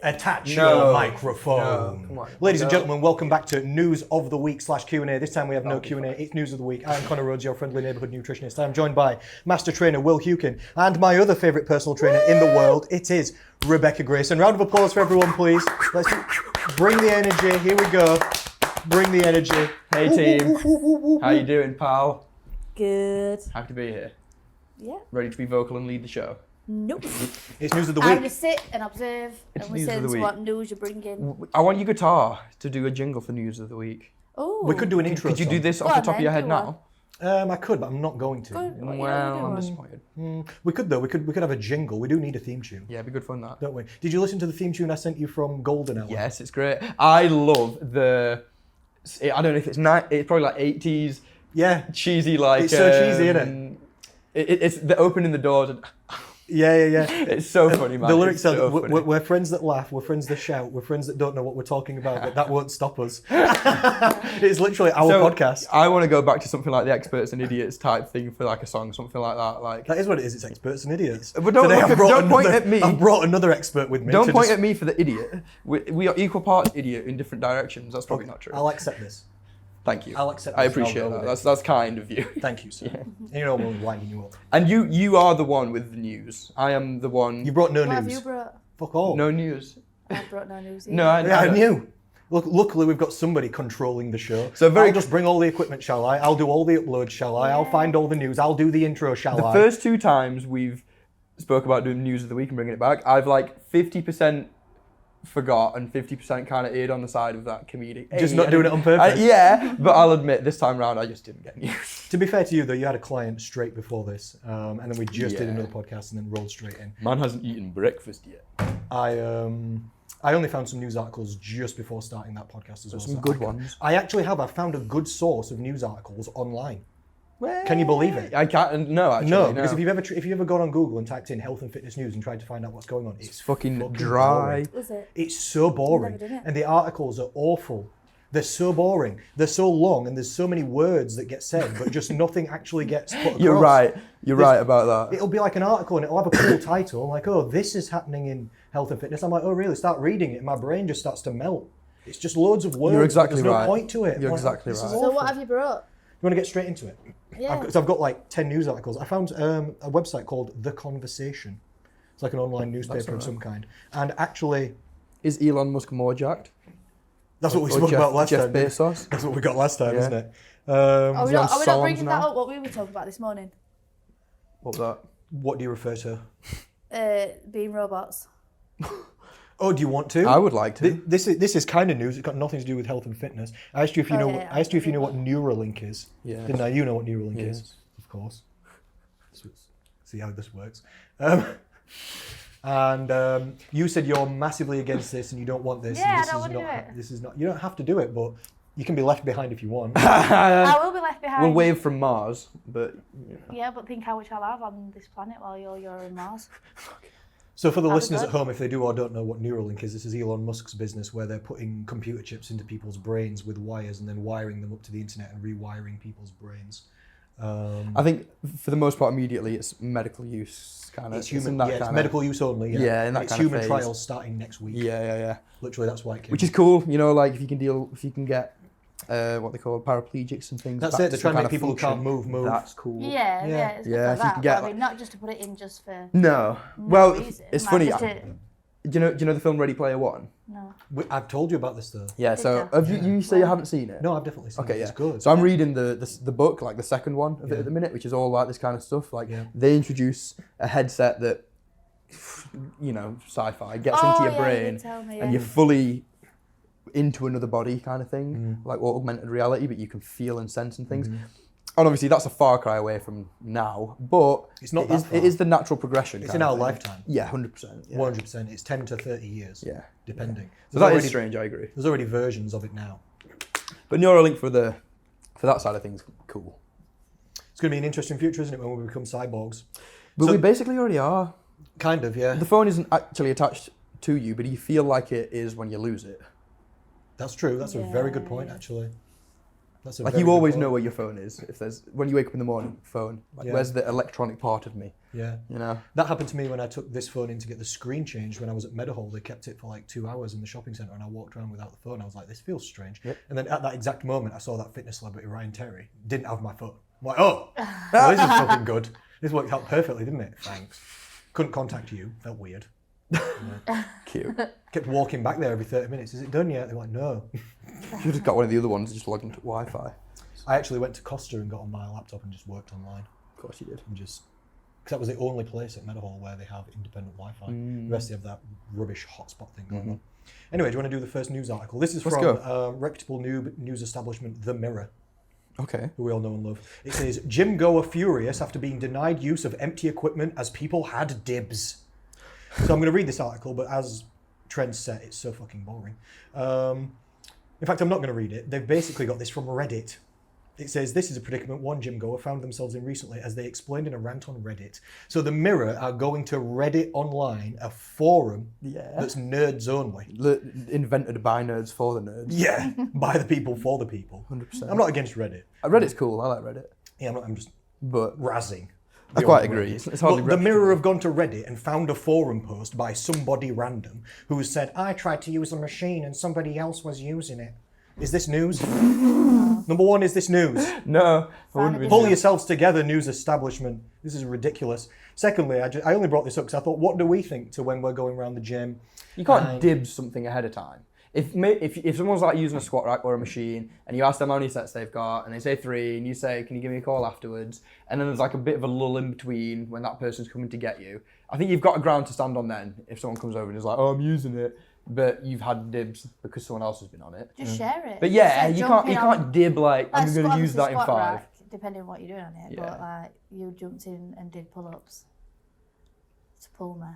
Attach your microphone. No, come on. Ladies and gentlemen, welcome back to News of the Week / Q&A. This time we have no Q&A, it's News of the Week. I'm Connor Rhodes, your friendly neighbourhood nutritionist. I'm joined by Master Trainer Will Hukin and my other favourite personal trainer in the world. It is Bec Grayson. Round of applause for everyone, please. Let's bring the energy. Here we go. Bring the energy. Hey team, how you doing, pal? Good. Happy to be here. Yeah. Ready to be vocal and lead the show? Nope. It's News of the I'm Week. just sit and observe It's and News of listen the to Week. what news you're bringing. I want your guitar to do a jingle for News of the Week. Oh. We could do an intro Could you do song. this Go off the on top of then, your head do now? I could, but I'm not going to. Good. What Well, I'm are you disappointed. We could though. We could have a jingle. We do need a theme tune, Yeah, it'd be good fun that. don't we? Did you listen to the theme tune I sent you from Golden Hour? Yes, it's great. I love the. I don't know if it's it's probably like 80s Yeah. cheesy like. It's so cheesy, isn't It's the opening the doors and. Yeah. It's so funny, man. The lyrics It's said, so funny. we're friends that laugh, we're friends that shout, we're friends that don't know what we're talking about, but that won't stop us. It's literally our podcast. I want to go back to something like the experts and idiots type thing for like a song, something like that. Like, That is what it is, it's experts and idiots. But don't Today look I've at- brought don't point at me. I've brought another expert with me. don't to point just- at me for the idiot. We are equal parts idiot in different directions. That's probably not true. I'll accept this. Thank you. I'll accept I this and I'll appreciate go that. with it. That's kind of you. Thank you, sir. And you know I'm only winding you up. And you are the one with the news. I am the one. You brought no What have news. you brought? Fuck all. No news. I brought no news. No, I Yeah, I knew. Look, luckily we've got somebody controlling the show. So very- I'll just bring all the equipment, shall I? I'll do all the uploads, shall I? I'll Yeah. find all the news. I'll do the intro, shall The I? first two times we've spoke about doing news of the week and bringing it back, I've like 50% forgot and 50% kind of eared on the side of that comedic. Just not doing it on purpose. Yeah, but I'll admit this time round I just didn't get news. To be fair to you, though, you had a client straight before this, and then we just did Yeah. another podcast and then rolled straight in. Man hasn't eaten breakfast yet. I only found some news articles just before starting that podcast as well. Some so good I- ones. I actually have. I found a good source of news articles online. Can you believe it? I can't. No, actually, No, because if you've ever gone on Google and typed in health and fitness news and tried to find out what's going on, it's fucking dry. boring. Was it? It's so boring, Never done it. and the articles are awful. They're so boring. They're so long, and there's so many words that get said, but just nothing actually gets put across. You're right. You're right about that. It'll be like an article, and it'll have a cool title, like, "Oh, this is happening in health and fitness." I'm like, "Oh, really?" Start reading it, and my brain just starts to melt. It's just loads of words. You're exactly There's no right. point to it. You're I'm like, exactly this is right. So awful. what have you brought? You want to get straight into it? Yeah. I've got like 10 news articles. I found a website called The Conversation. It's like an online newspaper of some kind. And actually, Is Elon Musk more jacked? that's what we Or spoke Jeff- about last Jeff time. Bezos? That's what we got last time, Yeah. isn't it? Are we Is he not, on are we not Psalms bringing that now? up? What we were talking about this morning? What was that? What do you refer to? Being robots. Oh, do you want to? I would like to. This is kind of news. It's got nothing to do with health and fitness. I asked you if you Oh, know. yeah, I asked you if you know what Neuralink is. Yeah. Didn't I? You know what Neuralink is, Yes. of course. See how this works. And you said you're massively against this and you don't want this. Yeah, and this I don't is wanna not, do it. This is not. You don't have to do it, but you can be left behind if you want. I will be left behind. We'll wave from Mars, but you know. Yeah, but think how much I'll have on this planet while you're in Mars. So for the That'd be listeners at good. home, if they do or don't know what Neuralink is, this is Elon Musk's business where they're putting computer chips into people's brains with wires and then wiring them up to the internet and rewiring people's brains. I think for the most part, immediately it's medical use kind of. It's human. in that Yeah, it's kinda- medical use only. Yeah, Yeah, in that it's kind of human phase. trials starting next week. Yeah. Literally, that's why it came. Which is cool, you know, like if you can get what they call paraplegics and things. That's back it. They're to trying to some make kind of people who can't function. move. That's cool. Yeah, Yeah. it's Yeah, good if for you that. can get, But I mean, not just to put it in just for. No. no Well, reason. it's Like, funny. just Do you know the film Ready Player One? No. I've told you about this though. Yeah. Did So ya? have you say you haven't seen it? No, I've definitely seen Okay, it. yeah. It's good. So I'm reading the book, like the second one of it Yeah. at the minute, which is all like this kind of stuff. Like Yeah. they introduce a headset that, you know, sci-fi gets Oh, into your yeah, you brain, did tell me, and yeah. you're fully into another body kind of thing, Mm. like augmented reality, but you can feel and sense and things. Mm-hmm. And obviously that's a far cry away from now, but It's not it that is, far. it is the natural progression. It's kind in of our thing. lifetime. Yeah, 100%. Yeah. 100%. It's 10 to 30 years. Yeah. Depending. So There's that is already- strange. I agree. There's already versions of it now. But Neuralink for that side of things, cool. It's going to be an interesting future, isn't it, when we become cyborgs? But So- we basically already are. Kind of, yeah. The phone isn't actually attached to you, but you feel like it is when you lose it. That's true. That's a very good point, Yeah. actually. That's a Like very you good always point. know where your phone is. If there's when you wake up in the morning, phone. Like, Yeah. where's the electronic part of me? Yeah. You know. That happened to me when I took this phone in to get the screen changed when I was at Meadowhall. They kept it for like 2 hours in the shopping centre and I walked around without the phone. I was like, this feels strange. Yep. And then at that exact moment, I saw that fitness celebrity, Ryan Terry, didn't have my phone. I'm like, oh, well, this is fucking good. This worked out perfectly, didn't it? Thanks. Couldn't contact you. Felt weird. Cute. Kept walking back there every 30 minutes. Is it done yet? They're like, no. You just got one of the other ones, just logged into Wi-Fi. I actually went to Costa and got on my laptop and just worked online. Of course you did. And just, because that was the only place at Meadowhall where they have independent Wi-Fi. The rest they have that rubbish hotspot thing going on. Anyway, do you want to do the first news article? This is Let's from reputable news establishment, The Mirror, Okay. who we all know and love. It says, gym goer furious after being denied use of empty equipment as people had dibs. So I'm going to read this article, but as Trent said, it's so fucking boring. In fact, I'm not going to read it. They've basically got this from Reddit. It says, this is a predicament one gym goer found themselves in recently, as they explained in a rant on Reddit. So The Mirror are going to Reddit Online, a forum that's nerds only. Invented by nerds for the nerds. Yeah, by the people, for the people. 100%. I'm not against Reddit. Reddit's cool. I like Reddit. Yeah, I'm just But razzing. I quite agree. It's hardly But The Mirror have gone to Reddit and found a forum post by somebody random who said, I tried to use a machine and somebody else was using it. Is this news? Number one, is this news? No. I wouldn't be. Pull yourselves together, news establishment. This is ridiculous. Secondly, I only brought this up because I thought, what do we think to when we're going around the gym? You can't dibs something ahead of time. If someone's like using a squat rack or a machine and you ask them how many sets they've got and they say 3 and you say, can you give me a call afterwards? And then there's like a bit of a lull in between when that person's coming to get you. I think you've got a ground to stand on then if someone comes over and is like, oh, I'm using it, but you've had dibs because someone else has been on it. Just share it. But yeah, Just you jumping can't dib like, I'm going to squat- use that in squat 5. rack, depending on what you're doing on it, Yeah. but like you jumped in and did pull-ups to pull me.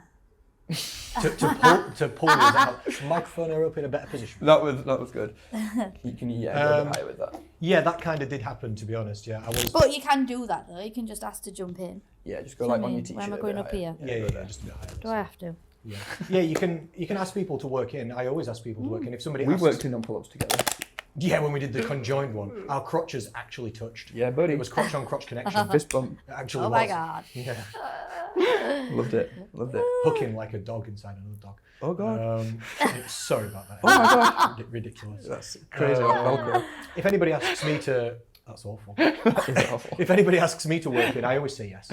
to pull yours out. Microphone her up in a better position. That was good. Can you go a bit higher with that? Yeah, that kind of did happen, to be honest. Yeah, I was. But you can do that though. You can just ask to jump in. Yeah, just go Do you like know on what I your mean? t-shirt. Why am I a going bit up higher. here? Yeah, just a bit higher. Do I have to? Yeah, you can ask people to work in. I always ask people to work in. If somebody We've asks, worked in on pull-ups together. yeah, when we did the conjoined one, our crotches actually touched. Yeah, buddy. It was crotch on crotch connection. Fist bump. It actually Oh was. my god. Yeah, Loved it. hooking like a dog inside another dog. Oh god. Sorry about that. Oh my god. Ridiculous. That's crazy. Like Velcro. If anybody asks me to, that's awful. That is awful. If anybody asks me to work in, I always say yes.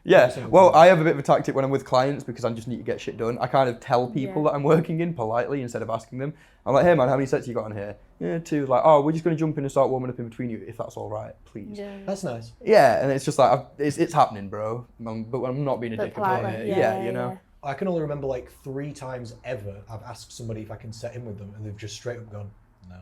Yeah, well, I have a bit of a tactic when I'm with clients because I just need to get shit done. I kind of tell people that I'm working in politely instead of asking them. I'm like, hey man, how many sets you got on here? Yeah, 2. Like, oh, we're just going to jump in and start warming up in between you if that's all right, please. Yeah. That's nice. Yeah, and it's just like, it's happening, bro. But I'm not being a But dick about politely, it. Yeah, you know. I can only remember like 3 times ever I've asked somebody if I can set in with them, and they've just straight up gone, no.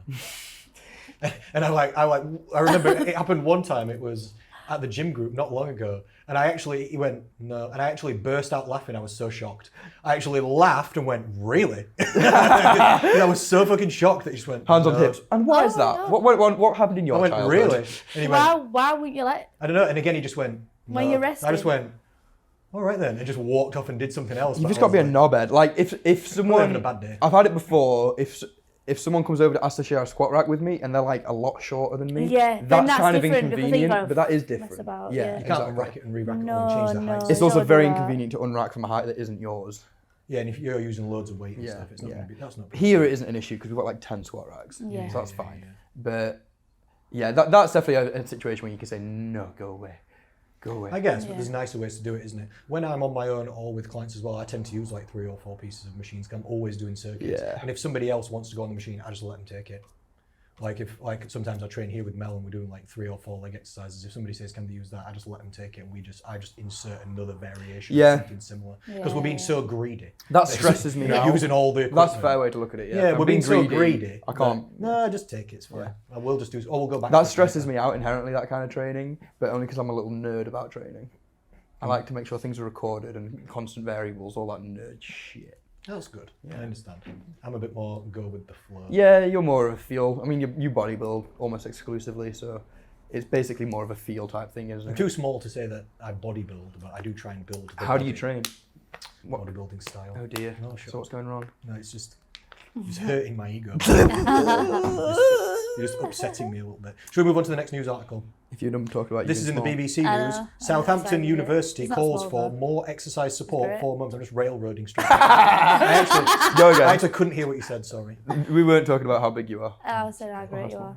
And I remember it happened one time. It was at the gym group not long ago, and he went no, and I actually burst out laughing. I was so shocked. I actually laughed and went, really? I was so fucking shocked that he just went Hands on no. hips. And why is Oh, that? no. What happened in your I went, childhood? really? And he went, Why wouldn't you let? I don't know. And again, he just went, no. When you're resting. I just went, all right then, and just walked off and did something else. You've But just I got to was be a like, knobhead. Like if someone, having a bad day. I've had it before. If someone comes over to ask to share a squat rack with me and they're like a lot shorter than me, Yeah, then that's that's kind of different because then you inconvenient. gotta But that is mess different. about, yeah, yeah. You can't exactly. unrack it and re-rack it No, all and change the no. height. It's Don't also do very that. inconvenient to unrack from a height that isn't yours. Yeah, and if you're using loads of weight and Yeah, stuff, it's not yeah. going to be. That's not. Here it isn't an issue because we've got like 10 squat racks, Yeah. so that's fine. But yeah, that's definitely a situation where you can say no, go away. I guess, but Yeah. there's nicer ways to do it, isn't it? When I'm on my own or with clients as well, I tend to use like 3 or 4 pieces of machines. 'Cause I'm always doing circuits. Yeah. And if somebody else wants to go on the machine, I just let them take it. Like sometimes I train here with Mel and we're doing like 3 or 4 leg exercises. If somebody says, "Can they use that?" I just let them take it, and I just insert another variation. Yeah. Of something similar. Because we're being so greedy. That stresses me You're out. using all the equipment. That's a fair way to look at it. Yeah, Yeah, If I'm we're being so greedy. I can't. No, just take it. It's fine. Yeah. I will just do. Or we'll go back. That to it stresses later. me out inherently, that kind of training, but only because I'm a little nerd about training. I like to make sure things are recorded and constant variables, all that nerd shit. That's good. I understand. I'm a bit more go with the flow. Yeah, you're more of a feel. I mean, you bodybuild almost exclusively, so it's basically more of a feel type thing, isn't I'm it? too small to say that I bodybuild, but I do try and build. the How do you body train? Bodybuilding style. Oh dear. No, sure. So what's going wrong? No, it's just hurting my ego. You're just upsetting me a little bit. Should we move on to the next news article? If you're done talking about This is in the small. BBC I News. know. Southampton I'm University excited. It's not calls small, for though. more exercise support Spirit. for mums. I'm just railroading straight. I Go again. actually couldn't hear what you said, sorry. We weren't talking about how big you are. I said how great you are.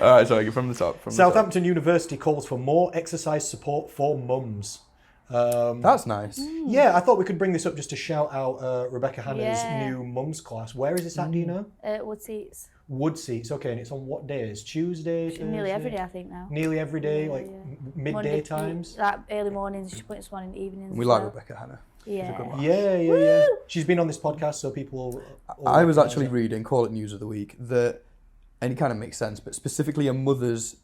All right, sorry, from the top. Southampton University calls for more exercise support for mums. That's nice. Yeah, I thought we could bring this up just to shout out Rebecca Hanna's Yeah. new mums class. Where is this at, do you know? Wood seats. Wood seats, okay, and it's on what days? Tuesday, Nearly every Thursday? day, I think now. Nearly every day, Yeah, like yeah. midday Monday- times? Like early mornings, she's putting one in the evenings. We as like well. Rebecca Hanna. Yeah. good one. Yeah. She's been on this podcast, so people will I was recognise actually her. reading, call it News of the Week, that, and it kind of makes sense, but specifically a mother's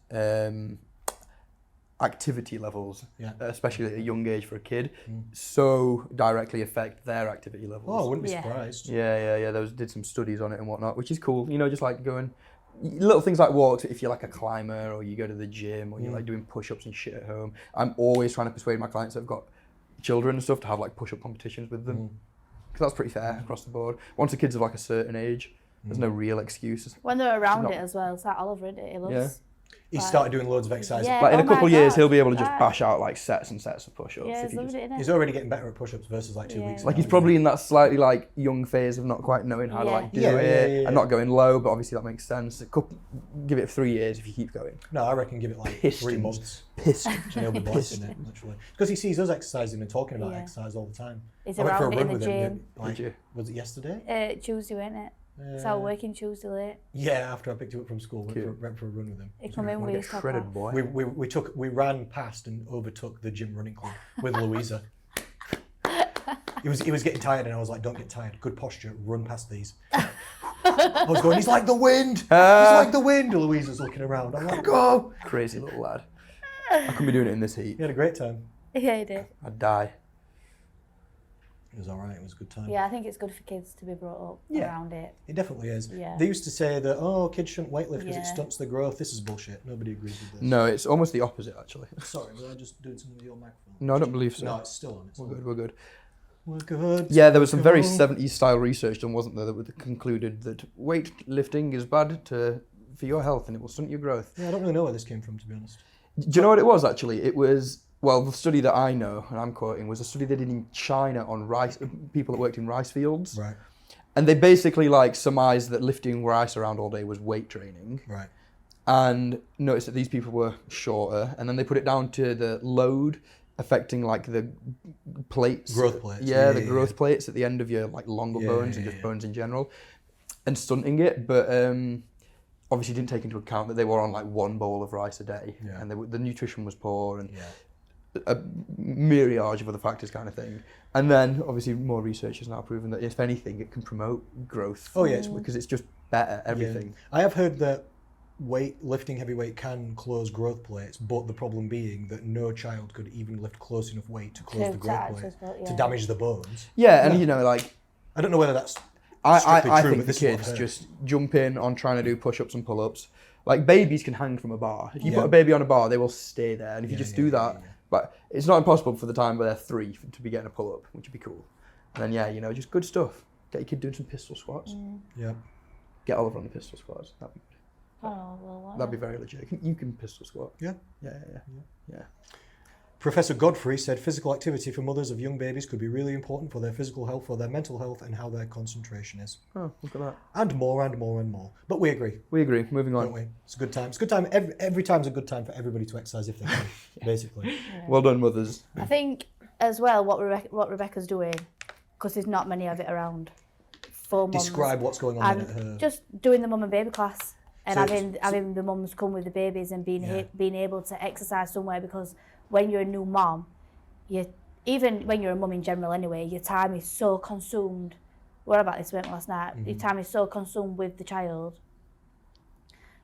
activity levels, Yeah. especially at a young age for a kid, so directly affect their activity levels. Oh, I wouldn't be Yeah. surprised. Yeah. Those did some studies on it and whatnot, which is cool. You know, just like going little things like walks. If you're like a climber, or you go to the gym, or you're like doing push-ups and shit at home. I'm always trying to persuade my clients that have got children and stuff to have like push-up competitions with them, because that's pretty fair across the board. Once the kids of like a certain age, there's no real excuse. When they're around Not- it as well, it's like Oliver, isn't it? He loves. He Like- started doing loads of exercise. Yeah. Like in Oh a couple my of years, God, he'll be able to just right. bash out like sets and sets of push-ups. Yeah, if he's he loving just- it, innit? He's already getting better at push-ups versus like 2 Yeah. weeks Like ago. he's probably in that slightly like young phase of not quite knowing how to like do Yeah, it yeah. and not going low, but obviously that makes sense. Give it 3 years if you keep going. No, I reckon give it like 3 Pistons. months. Pistons. And he'll be blasting it, literally. Because he sees us exercising and talking about Yeah. exercise all the time. He's I went for a around it run in with the him. gym. Like, Did you? was it yesterday? Tuesday, wasn't it? So I was working Tuesday late. Yeah, after I picked him up from school, Cute. went for a run with him. He come in Wanna with get his top shredded, off. boy. We ran past and overtook the gym running club with Louisa. He was getting tired, and I was like, "Don't get tired. Good posture. Run past these." I was going. He's like the wind. He's like the wind. Louisa's looking around. I'm like, "Go!" Crazy little lad. I couldn't be doing it in this heat. He had a great time. Yeah, he did. I'd die. It was all right. It was a good time. Yeah, I think it's good for kids to be brought up Yeah. around it. It definitely is. Yeah. They used to say that, oh, kids shouldn't weightlift because it Yeah. stunts their growth. This is bullshit. Nobody agrees with this. No, it's almost the opposite actually. Sorry, was I just doing something with your microphone? No, I don't believe so. No, it's still on. It's We're on. good. We're good. We're good. Yeah, there was some very Go. 70s style research done, wasn't there, that concluded that weightlifting is bad for your health and it will stunt your growth. Yeah, I don't really know where this came from, to be honest. Do you know what it was actually? It was, well, the study that I know, and I'm quoting, was a study they did in China on rice, people that worked in rice fields. Right, And they basically like surmised that lifting rice around all day was weight training. right. And noticed that these people were shorter. And then they put it down to the load affecting like the plates. Growth plates. Yeah, the growth plates at the end of your like longer Yeah, bones yeah, and just yeah. bones in general. And stunting it, but obviously didn't take into account that they were on like one bowl of rice a day. Yeah. And the nutrition was poor and Yeah. a myriad of other factors kind of thing. And then obviously more research has now proven that if anything it can promote growth. Oh, yeah, it's- because it's just better, everything. I have heard that lifting heavy weight can close growth plates, but the problem being that no child could even lift close enough weight to close the growth plate to damage the bones. Yeah, and you know, like I don't know whether that's I strictly true, think but the this is what I've kids heard. just jump in on trying to do push-ups and pull-ups. Like babies can hang from a bar. If you Yeah. put a baby on a bar, they will stay there. And if you Yeah, just yeah, do yeah, that, yeah. but it's not impossible for the time where they're 3 to be getting a pull-up, which would be cool. And then yeah, you know, just good stuff. Get your kid doing some pistol squats. Yeah. Get Oliver on the pistol squats. That'd be Oh, very legit. You can pistol squat. Yeah. Yeah. Professor Godfrey said physical activity for mothers of young babies could be really important for their physical health, for their mental health, and how their concentration is. Oh, look at that. And more and more and more. But we agree, We agree. Moving don't on. we? It's a good time. It's a good time. Every time's a good time for everybody to exercise if they can, basically. Well done, mothers. I think as well what Rebecca's doing, because there's not many of it around. For mums, Describe what's going on at her. and just doing the mum and baby class and So having the mums come with the babies and being Yeah. being able to exercise somewhere, because when you're a new mom, even when you're a mum in general anyway, your time is so consumed. What about this went last night? Your time is so consumed with the child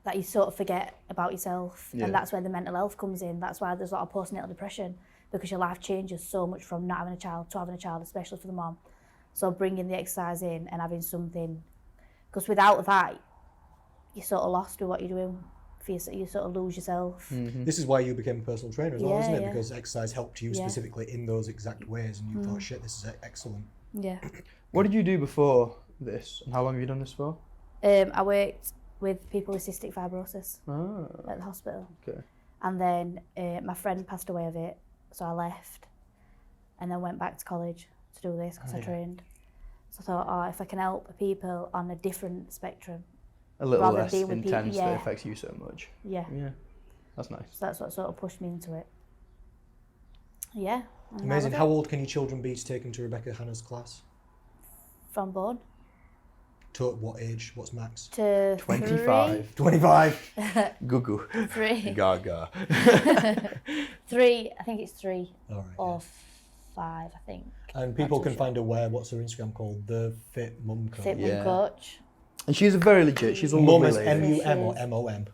that you sort of forget about yourself, Yeah. and that's where the mental health comes in. That's why there's a lot of postnatal depression, because your life changes so much from not having a child to having a child, especially for the mom. So bringing the exercise in and having something, because without that, you're sort of lost with what you're doing. You sort of lose yourself. This is why you became a personal trainer as well, Yeah, isn't it? yeah. Because exercise helped you Yeah. specifically in those exact ways, and you thought, shit, this is excellent. Yeah. What did you do before this, and how long have you done this for? I worked with people with cystic fibrosis at the hospital. Okay. And then my friend passed away of it, so I left and then went back to college to do this because I trained. So I thought, if I can help people on a different spectrum. A little rather than less being with intense people, that affects you so much. Yeah. Yeah, that's nice. So that's what sort of pushed me into it. Yeah. and Amazing. that How was it. old can your children be to take them to Rebecca Hannah's class? From born To what age? What's max? to 25. 25. Gugu. 3. Gaga. 3. I think it's 3 All right. or 5. I think. And people Not can too find her where? What's her Instagram called? The Fit Mum Coach. Fit Mum Yeah. Coach. And she's a very legit. She's a Mum lovely is lady. M-U-M or She is. M-O-M?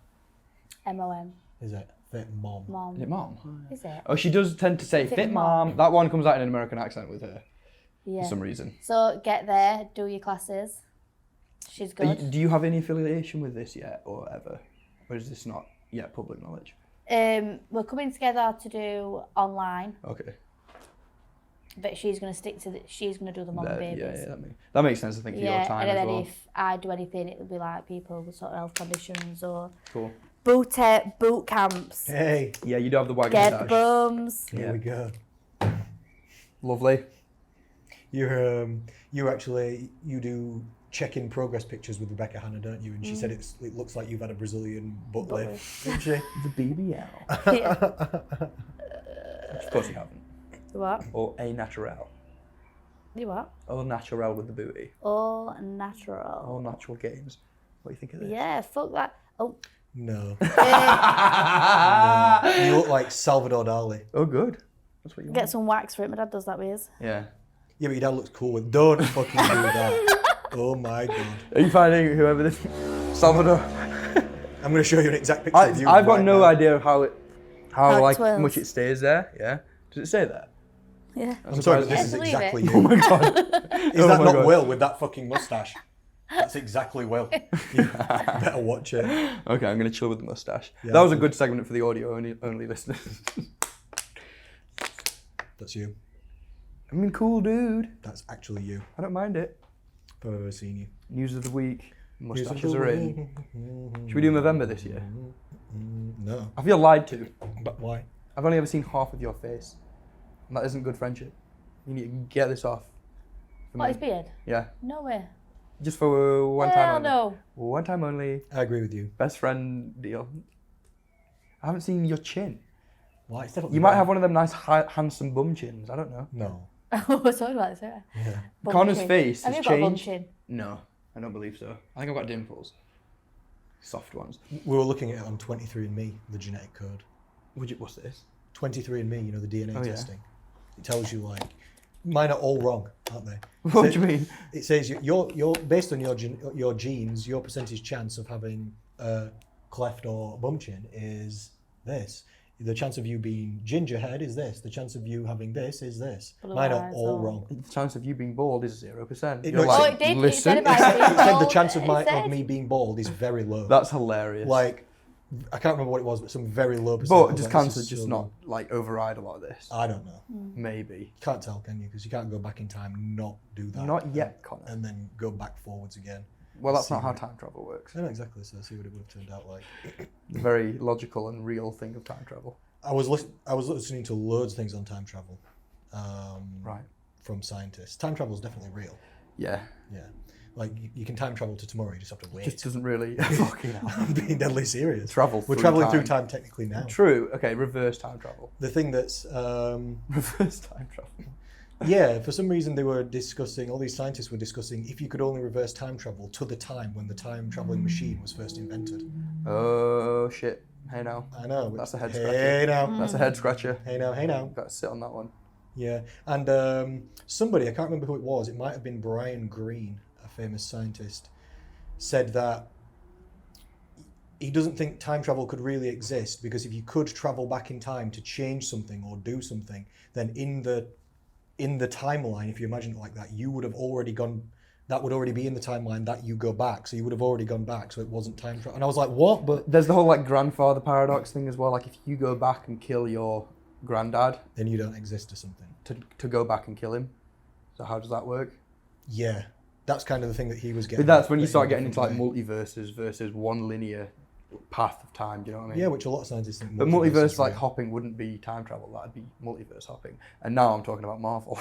MOM. Is it? Fit Mom. Mom. Is it mom? Is it? Oh, she does tend to say Fit fit mom. mom. That one comes out in an American accent with her Yeah. for some reason. So get there, do your classes. She's good. Do you have any affiliation with this yet or ever? Or is this not yet public knowledge? We're coming together to do online, Okay. but she's going to stick to she's going to do the mum and Yeah, babies. that makes sense, I think, for your time and as then well. if I do anything, it'll be like people with sort of health conditions or Cool. boot camps. Hey, Yeah, you do have the wagon Get the dash. bums. here Yeah. we go. Lovely. You do check-in progress pictures with Rebecca Hannah, don't you? And she said it looks like you've had a Brazilian butt Butt lift, didn't she? The BBL. Yeah. Of course you haven't. You what? Or a natural. You what? Or natural with the booty. All natural. All natural games. What do you think of this? Yeah, fuck that. Oh. No. eh, No. You look like Salvador Dali. Oh, good. That's what you want. Get some wax for it. My dad does that with his. Yeah. Yeah, but your dad looks cool with. Don't fucking do that. Oh my god. Are you finding whoever this Salvador? I'm going to show you an exact picture of you. I've got right no now. idea of how How it like twirls. much it stays there. Yeah. Does it say that? Yeah. I'm sorry, but this Yeah, is believe exactly it. Oh you. my god. Is Oh that my not God. Will with that fucking mustache? That's exactly Will. You better watch it. Okay, I'm gonna chill with the mustache. Yeah, that was a that's good segment for the audio only listeners. That's you. I mean, cool dude. That's actually you. I don't mind it. If I've ever seen you. News of the week. News of Mustaches the are in. Should we do November this year? No. I feel lied to. But why? I've only ever seen half of your face. And that isn't good friendship. You need to get this off. For What, me. his beard? Yeah. No way. Just for one time Hell only. no. One time only. I agree with you. Best friend deal. I haven't seen your chin. Why? It's definitely You might wrong. have one of them nice, handsome bum chins. I don't know. No. We're talking about this, right? Yeah. Bum Connor's chin. face Have has you got a bum changed. chin? No, I don't believe so. I think I've got dimples. Soft ones. We were looking at it on 23andMe, the genetic code. What's this? 23andMe, you know, the DNA Oh, yeah. testing. It tells you like, mine are all wrong, aren't they? What do you mean? It says you're based on your genes, your percentage chance of having a cleft or bum chin is this. The chance of you being gingerhead is this. The chance of you having this is this. Blue Mine are eyes all or- wrong. The chance of you being bald is 0%. It- You're no, Oh, like, it did. It listen. said about It being said the bald. chance of It said- me being bald is very low. That's hilarious. Like, I can't remember what it was, but some very low percentage. but does Like, cancer this is just so not low. like override a lot of this? I don't know. Maybe. Can't tell, can you? Because you can't go back in time, not do that. Not yet, Connor. And then go back forwards again. Well, that's see not how what- time travel works. I know exactly, so see what it would have turned out like. The very logical and real thing of time travel. I was listening to loads of things on time travel, Right. from scientists. Time travel is definitely real. Yeah. Yeah, like you can time travel to tomorrow. You just have to wait. Just doesn't really fucking hell. I'm being deadly serious. Travel We're through traveling through time. time technically now. True. Okay, reverse time travel. The thing that's Reverse time travel. yeah, for some reason they were discussing. All these scientists were discussing if you could only reverse time travel to the time when the time traveling machine was first invented. Oh shit. Hey now. I know. That's a head Hey scratcher. now. That's a head scratcher. Hey now. Hey now. Got to sit on that one. Yeah, and somebody, I can't remember who it was, it might have been Brian Greene, a famous scientist, said that he doesn't think time travel could really exist because if you could travel back in time to change something or do something, then in the timeline, if you imagine it like that, you would have already gone, that would already be in the timeline that you go back, so you would have already gone back, so it wasn't time travel. And I was like, what? But There's the whole like grandfather paradox thing as well. Like if you go back and kill your granddad then you don't exist or something. to go back and kill him. So how does that work? Yeah, That's kind of the thing that he was getting. But that's when you but start in a getting into like different way. multiverses versus one linear path of time. Do you know what I mean? Yeah, which a lot of scientists think. But multiverse multiverse is like real. hopping wouldn't be time travel. That'd be multiverse hopping. And now I'm talking about Marvel.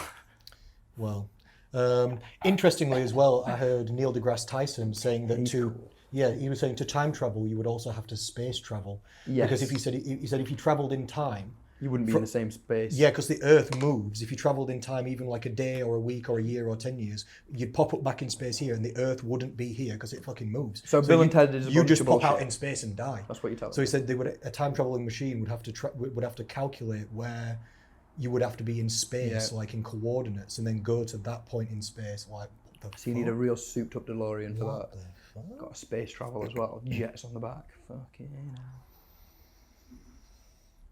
Well, interestingly as well, I heard Neil deGrasse Tyson saying that He's to cool. yeah, he was saying to time travel, you would also have to space travel. Because if Yes. he said if you traveled in time. You wouldn't be in the same space. Yeah, because the Earth moves. If you travelled in time, even like a day or a week or a year or 10 years, you'd pop up back in space here, and the Earth wouldn't be here because it fucking moves. So Bill and Ted is a you bunch just of pop out bullshit. in space and die. That's what you tell So he said a time traveling machine would have to calculate where you would have to be in space, Yeah. like in coordinates, and then go to that point in space. Like, what the So you need a real souped up DeLorean for What that. the fuck? Got a space travel as well. Jets on the back. Fucking hell.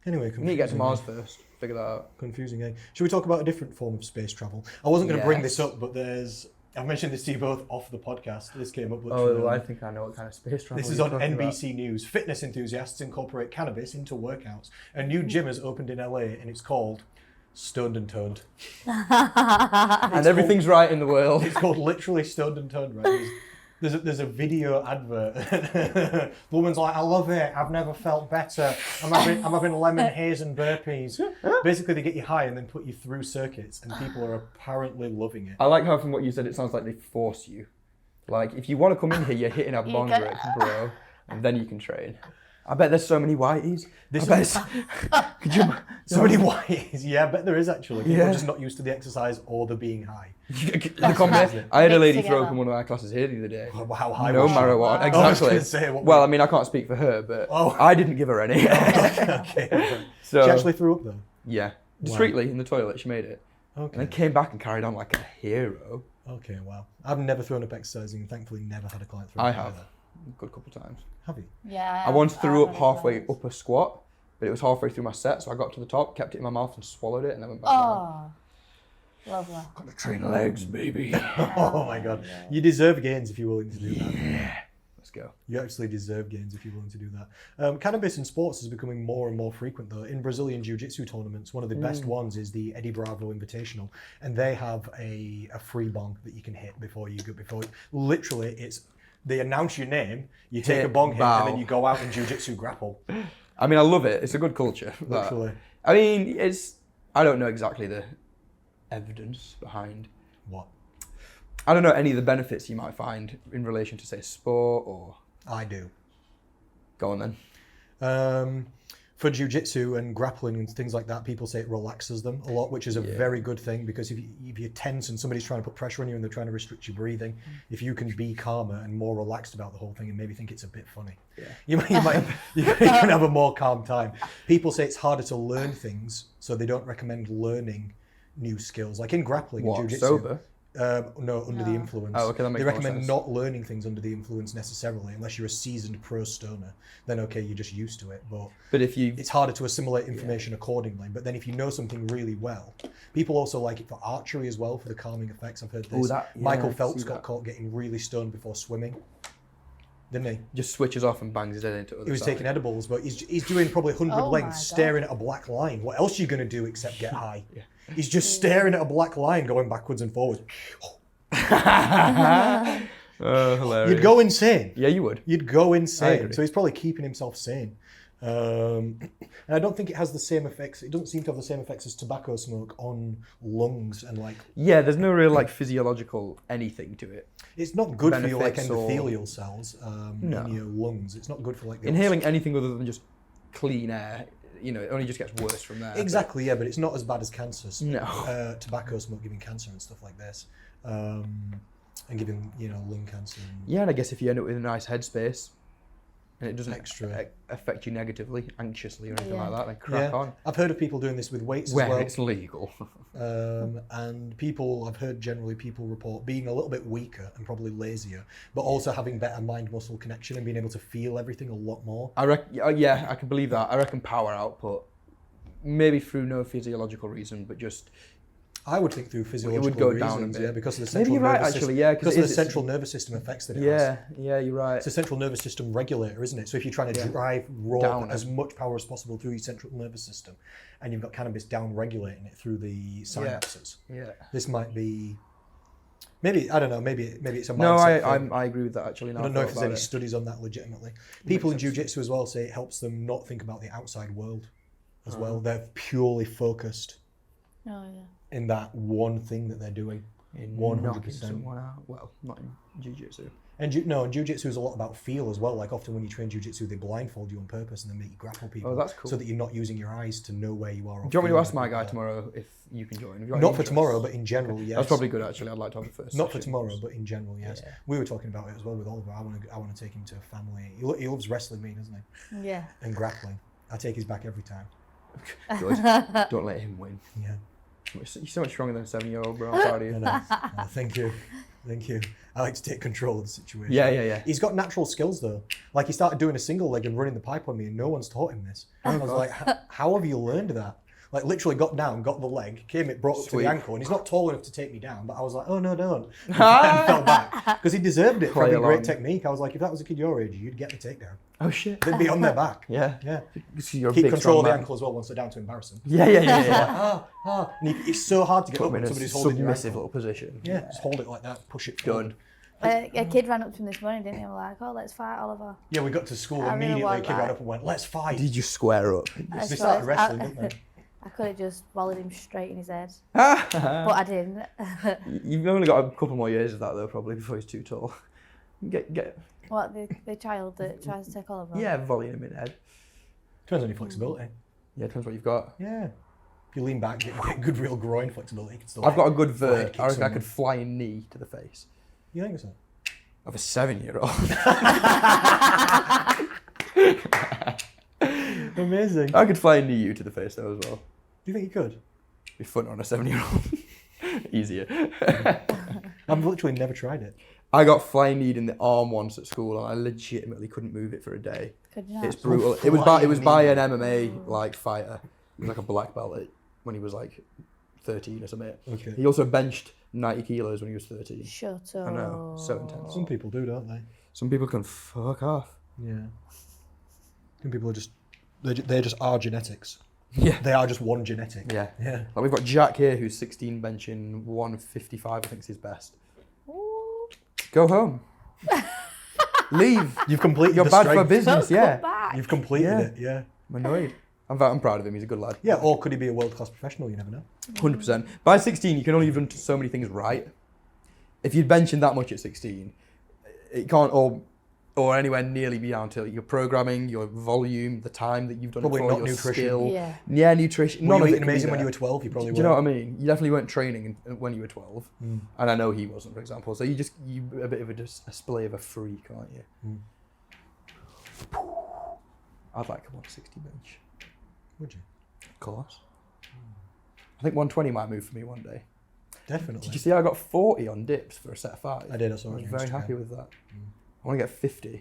Anyway, You need to get to confusing, Mars eh? first. Figure that out. Confusing, eh? Should we talk about a different form of space travel? I wasn't going to bring this Yes. up, but I've mentioned this to you both off the podcast. This came up literally. Oh, I think I know what kind of space travel. This is you're on talking about. NBC News. Fitness enthusiasts incorporate cannabis into workouts. A new gym has opened in LA, and it's called Stoned and Toned. And everything's right in the world. It's called literally Stoned and Toned, right? There's a video advert. The woman's like, I love it. I've never felt better. I'm having lemon haze and burpees. Basically, they get you high and then put you through circuits, and people are apparently loving it. I like how from what you said, it sounds like they force you. Like, if you want to come in here, you're hitting a bong can- rip, bro, and then you can train. I bet there's so many whiteys. Could you? So many ways. Yeah, I bet there is actually. People Yeah. are just not used to the exercise or the being high. The combination. I had a lady Mixed throw up together. in one of our classes here the other day. How high No was she? marijuana. I was Exactly. gonna say, what Well, I mean, I can't speak for her, but Oh. I didn't give her any. Okay. So She actually threw up though. yeah, discreetly in the toilet, she made it, and Okay. then came back and carried on like a hero. Okay. Wow. I've never thrown up exercising, and thankfully never had a client throw up. I have, either. a good couple times. Have you? Yeah. I once threw up have halfway friends. up a squat, but it was halfway through my set, so I got to the top, kept it in my mouth, and swallowed it, and then went back down. Oh, lovely. Gotta train legs, baby. Oh my god. You deserve gains if you're willing to do that. Yeah. Let's go. You actually deserve gains if you're willing to do that. Cannabis in sports is becoming more and more frequent though. In Brazilian Jiu-Jitsu tournaments, one of the best ones is the Eddie Bravo Invitational, and they have a free bong that you can hit before you go. Literally, they announce your name, you take Hit, a bong hit, bow. and then you go out and Jiu-Jitsu grapple. I mean, I love it. It's a good culture. but- Literally. I mean, I don't know exactly the evidence behind. What? I don't know any of the benefits you might find in relation to, say, sport or. I do. Go on then. For jiu-jitsu and grappling and things like that, people say it relaxes them a lot, which is a very good thing, because if you're tense and somebody's trying to put pressure on you and they're trying to restrict your breathing, if you can be calmer and more relaxed about the whole thing and maybe think it's a bit funny, you can have a more calm time. People say it's harder to learn things, so they don't recommend learning new skills. Like in grappling and What, jiu-jitsu. sober? No, under the influence. Oh, okay, that makes They more recommend sense. not learning things under the influence necessarily, unless you're a seasoned pro stoner. Then okay, you're just used to it. But if you. It's harder to assimilate information accordingly. But then if you know something really well, people also like it for archery as well, for the calming effects. I've heard this. Michael Phelps got caught getting really stoned before swimming, didn't he? Just switches off and bangs his head into the other He was side. taking edibles, but he's doing probably 100 Oh my lengths, God. staring at a black line. What else are you going to do except get high? He's just staring at a black line, going backwards and forwards. Oh, hilarious. You'd go insane. Yeah, you would. You'd go I insane. agree. So he's probably keeping himself sane. And I don't think it has the same effects. It doesn't seem to have the same effects as tobacco smoke on lungs and like. Yeah, there's no real like physiological anything to it. It's not good for your like Benefits or- endothelial cells No. in your lungs. It's not good for like the Inhaling anything other than just clean air, it only just gets worse from there. Exactly, yeah, but it's not as bad as cancer. No. Tobacco smoke giving cancer and stuff like this, and giving lung cancer. And Yeah, and I guess if you end up with a nice headspace and it doesn't Extra. affect you negatively, anxiously or anything Yeah. like that, then crack on. I've heard of people doing this with weights Where as well. it's legal. And I've heard generally people report being a little bit weaker and probably lazier, but also having better mind-muscle connection and being able to feel everything a lot more. Yeah, I can believe that. I reckon power output, maybe through no physiological reason, but just I would think through physiological go down a reasons, bit. yeah, because of the Maybe central you're right, nervous actually, system. yeah, 'cause because it of the is- central nervous system effects that it has. yeah, you're right. It's a central nervous system regulator, isn't it? So if you're trying to drive raw Down as much power as possible through your central nervous system, and you've got cannabis down regulating it through the synapses, Yeah. this might be Maybe, I don't know, maybe it's a mindset No, thing. I agree with that actually. Now I don't know if thought there's any about it. studies on that legitimately. People in jiu-jitsu as well say it helps them not think about the outside world as well. They're purely focused Oh, yeah. in that one thing that they're doing. In 100%. knocking someone out. Well, not in jiu-jitsu. And jiu-jitsu is a lot about feel as well. Like often when you train jiu-jitsu, they blindfold you on purpose and they make you grapple people. Oh, that's cool. So that you're not using your eyes to know where you are. Do you want me to ask my guy tomorrow if you can join? Have you got any Not for interest? tomorrow, but in general, yes. That's probably good actually. I'd like to have the first. Not for session. tomorrow, but in general, yes. Yeah. We were talking about it as well with Oliver. I want to take him to a family. He loves wrestling me, doesn't he? Yeah. And grappling. I take his back every time. Good. Don't let him win. Yeah. You're so much stronger than a 7-year-old, bro. I'm proud of you. Thank you. Thank you. I like to take control of the situation. Yeah. He's got natural skills though. Like he started doing a single leg and running the pipe on me and no one's taught him this. I was like, how have you learned that? Like literally got down, got the leg, brought it to Sweet. the ankle, and he's not tall enough to take me down, but I was like, oh no, don't. And fell back. Because he deserved it for Play having great along. technique. I was like, if that was a kid your age, you'd get the takedown. Oh shit. They'd be on their back. Yeah. Yeah. So you're a Keep big, control strong of the man. ankle as well once they're down to embarrass them. Yeah. And it's so hard to get Put up him when in a somebody's holding your submissive ankle. little position. Yeah, just hold it like that, push it forward. Done. A kid ran up to him this morning, didn't he? We're like, oh, let's fight, Oliver. Yeah, we got to school I really immediately. A want kid ran that. up and went, "Let's fight." Did you square up? I They suppose started wrestling, didn't they? I could have just volleyed him straight in his head, but I didn't. You've only got a couple more years of that though, probably before he's too tall. Get. What, the child that tries to take Oliver? Yeah, volley him in the head. Depends on your flexibility. Yeah, depends what you've got. Yeah. If you lean back, get good real groin flexibility. You can still I've got a good leg vert. kick I reckon I someone. could fly a knee to the face You think so? of a 7-year-old. Amazing. I could fly a knee you to the face though as well. Do you think you could? Be fun on a 7-year-old. Easier. I've literally never tried it. I got flying kneed in the arm once at school, and I legitimately couldn't move it for a day. Could you not? It's brutal. It was by an MMA like fighter, he was like a black belt when he was like 13 or something. Okay. He also benched 90 kilos when he was 13. Shut up. I know, so intense. Some people do, don't they? Some people can fuck off. Yeah. Some people are just, they just are genetics. Yeah. They are just one genetic. Yeah. Yeah. Like we've got Jack here who's 16 benching 155, I think is his best. Ooh. Go home. Leave. You've completed You're the bad strength. for business, Come yeah. back. You've completed Yeah. it, yeah. I'm annoyed. I'm proud of him, he's a good lad. Yeah, or could he be a world-class professional? You never know. 100%. By 16, you can only have done so many things right. If you're benching that much at 16, it can't or anywhere nearly be down to your programming, your volume, the time that you've done Probably it for, not your nutrition. skill. Yeah. Nutrition. Were None you of it eating can be amazing when there. you were 12? You probably Do were. you know what I mean? You definitely weren't training when you were 12, and I know he wasn't, for example. So you a bit of a display of a freak, aren't you? I'd like a 160 bench. Would you? Of course. I think 120 might move for me one day. Definitely. Did you see I got 40 on dips for a set of 5? I did, I saw it I on was your very Instagram. happy with that. I want to get 50. You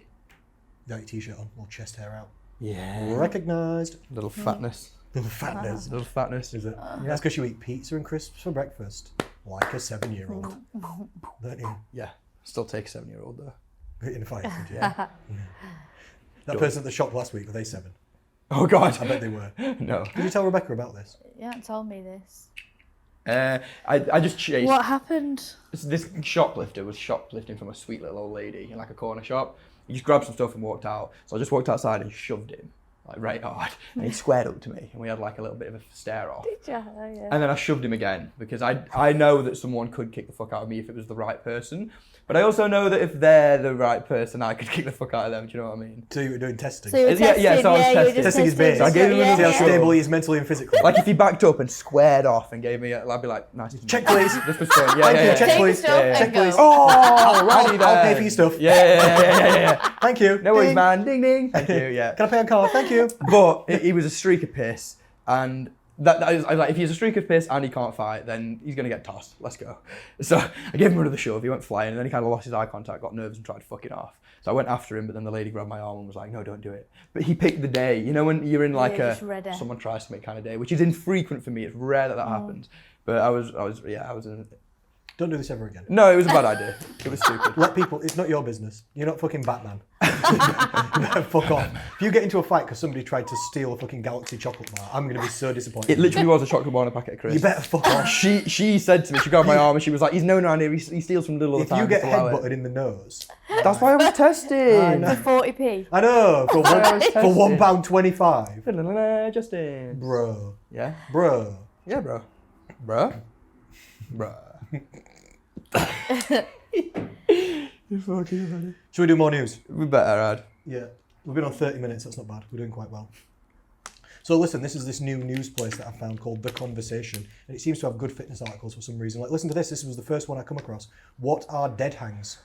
got your t-shirt on, little chest hair out. Yeah. Recognised. Little fatness. Little fatness. Little fatness. Is it? That's because you eat pizza and crisps for breakfast, like a 7-year-old. Don't you? Yeah. Still take a 7-year-old though. In a fight, would you? Yeah. That person at the shop last week, were they 7? Oh God. I bet they were. No. Did you tell Rebecca about this? You haven't told me this. I just chased. What happened? This shoplifter was shoplifting from a sweet little old lady in like a corner shop. He just grabbed some stuff and walked out. So I just walked outside and shoved him like right hard, and he squared up to me, and we had like a little bit of a stare off. Did you? Oh, yeah. And then I shoved him again because I know that someone could kick the fuck out of me if it was the right person. But I also know that if they're the right person, I could kick the fuck out of them. Do you know what I mean? So you were doing testing. So you were Yeah, testing, so I was you were testing. just Testing his base. So I gave him yeah, a See how yeah. stable he is mentally and physically. Like if he backed up and squared off and gave me, I'd be like, nice. to meet you. Check, please. Just for fun. Yeah, Thank yeah, you. yeah. Check, Take please. stuff Yeah, and Check, please. go. Oh, I'll pay for your stuff. Yeah. Thank you. No worries, Ding. man. Ding ding. Thank you. Yeah. Can I pay on card? Thank you. But he was a streak of piss, and that is, I was like, if he's a streak of piss and he can't fight, then he's gonna get tossed. Let's go. So I gave him another shove. He went flying, and then he kind of lost his eye contact, got nervous, and tried to fuck it off. So I went after him, but then the lady grabbed my arm and was like, "No, don't do it." But he picked the day. You know when you're in like Yeah, just ready. someone tries to make kind of day, which is infrequent for me. It's rare that happens. But I was Don't do this ever again. No, it was a bad idea. It was stupid. Let people, it's not your business. You're not fucking Batman. You better fuck off. If you get into a fight because somebody tried to steal a fucking Galaxy chocolate bar, I'm going to be so disappointed. It literally was a chocolate bar and a packet of crisps. You better fuck off. She said to me, she grabbed my arm and she was like, he's known around here, he steals from Lidl all the If time. you get just allow it." headbutted in the nose. That's why I was testing. know. For 40p. I know, for testing. £1.25. Justin. Bro. Yeah? Bro. Yeah, bro. Bro? Bro. You're fucking funny. Should we do more news? We better, Ad. Yeah. We've been on 30 minutes, that's not bad. We're doing quite well. So listen, this is this new news place that I found called The Conversation, and it seems to have good fitness articles for some reason. Like, listen to this. This was the first one I come across. What are dead hangs?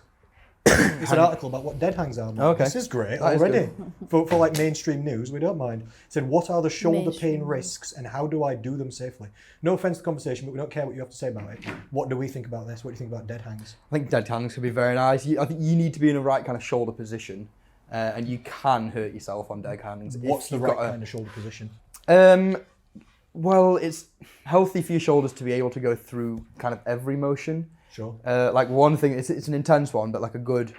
It's an article about what dead hangs are. Man. Okay. This is great That is already. For like mainstream news, we don't mind. It said, what are the shoulder Mainstream pain risks and how do I do them safely? No offense to the conversation, but we don't care what you have to say about it. What do we think about this? What do you think about dead hangs? I think dead hangs could be very nice. I think you need to be in the right kind of shoulder position, and you can hurt yourself on dead hangs. What's if the you've right got kind of shoulder position? Well, it's healthy for your shoulders to be able to go through kind of every motion. Sure. Like one thing, it's an intense one, but like a good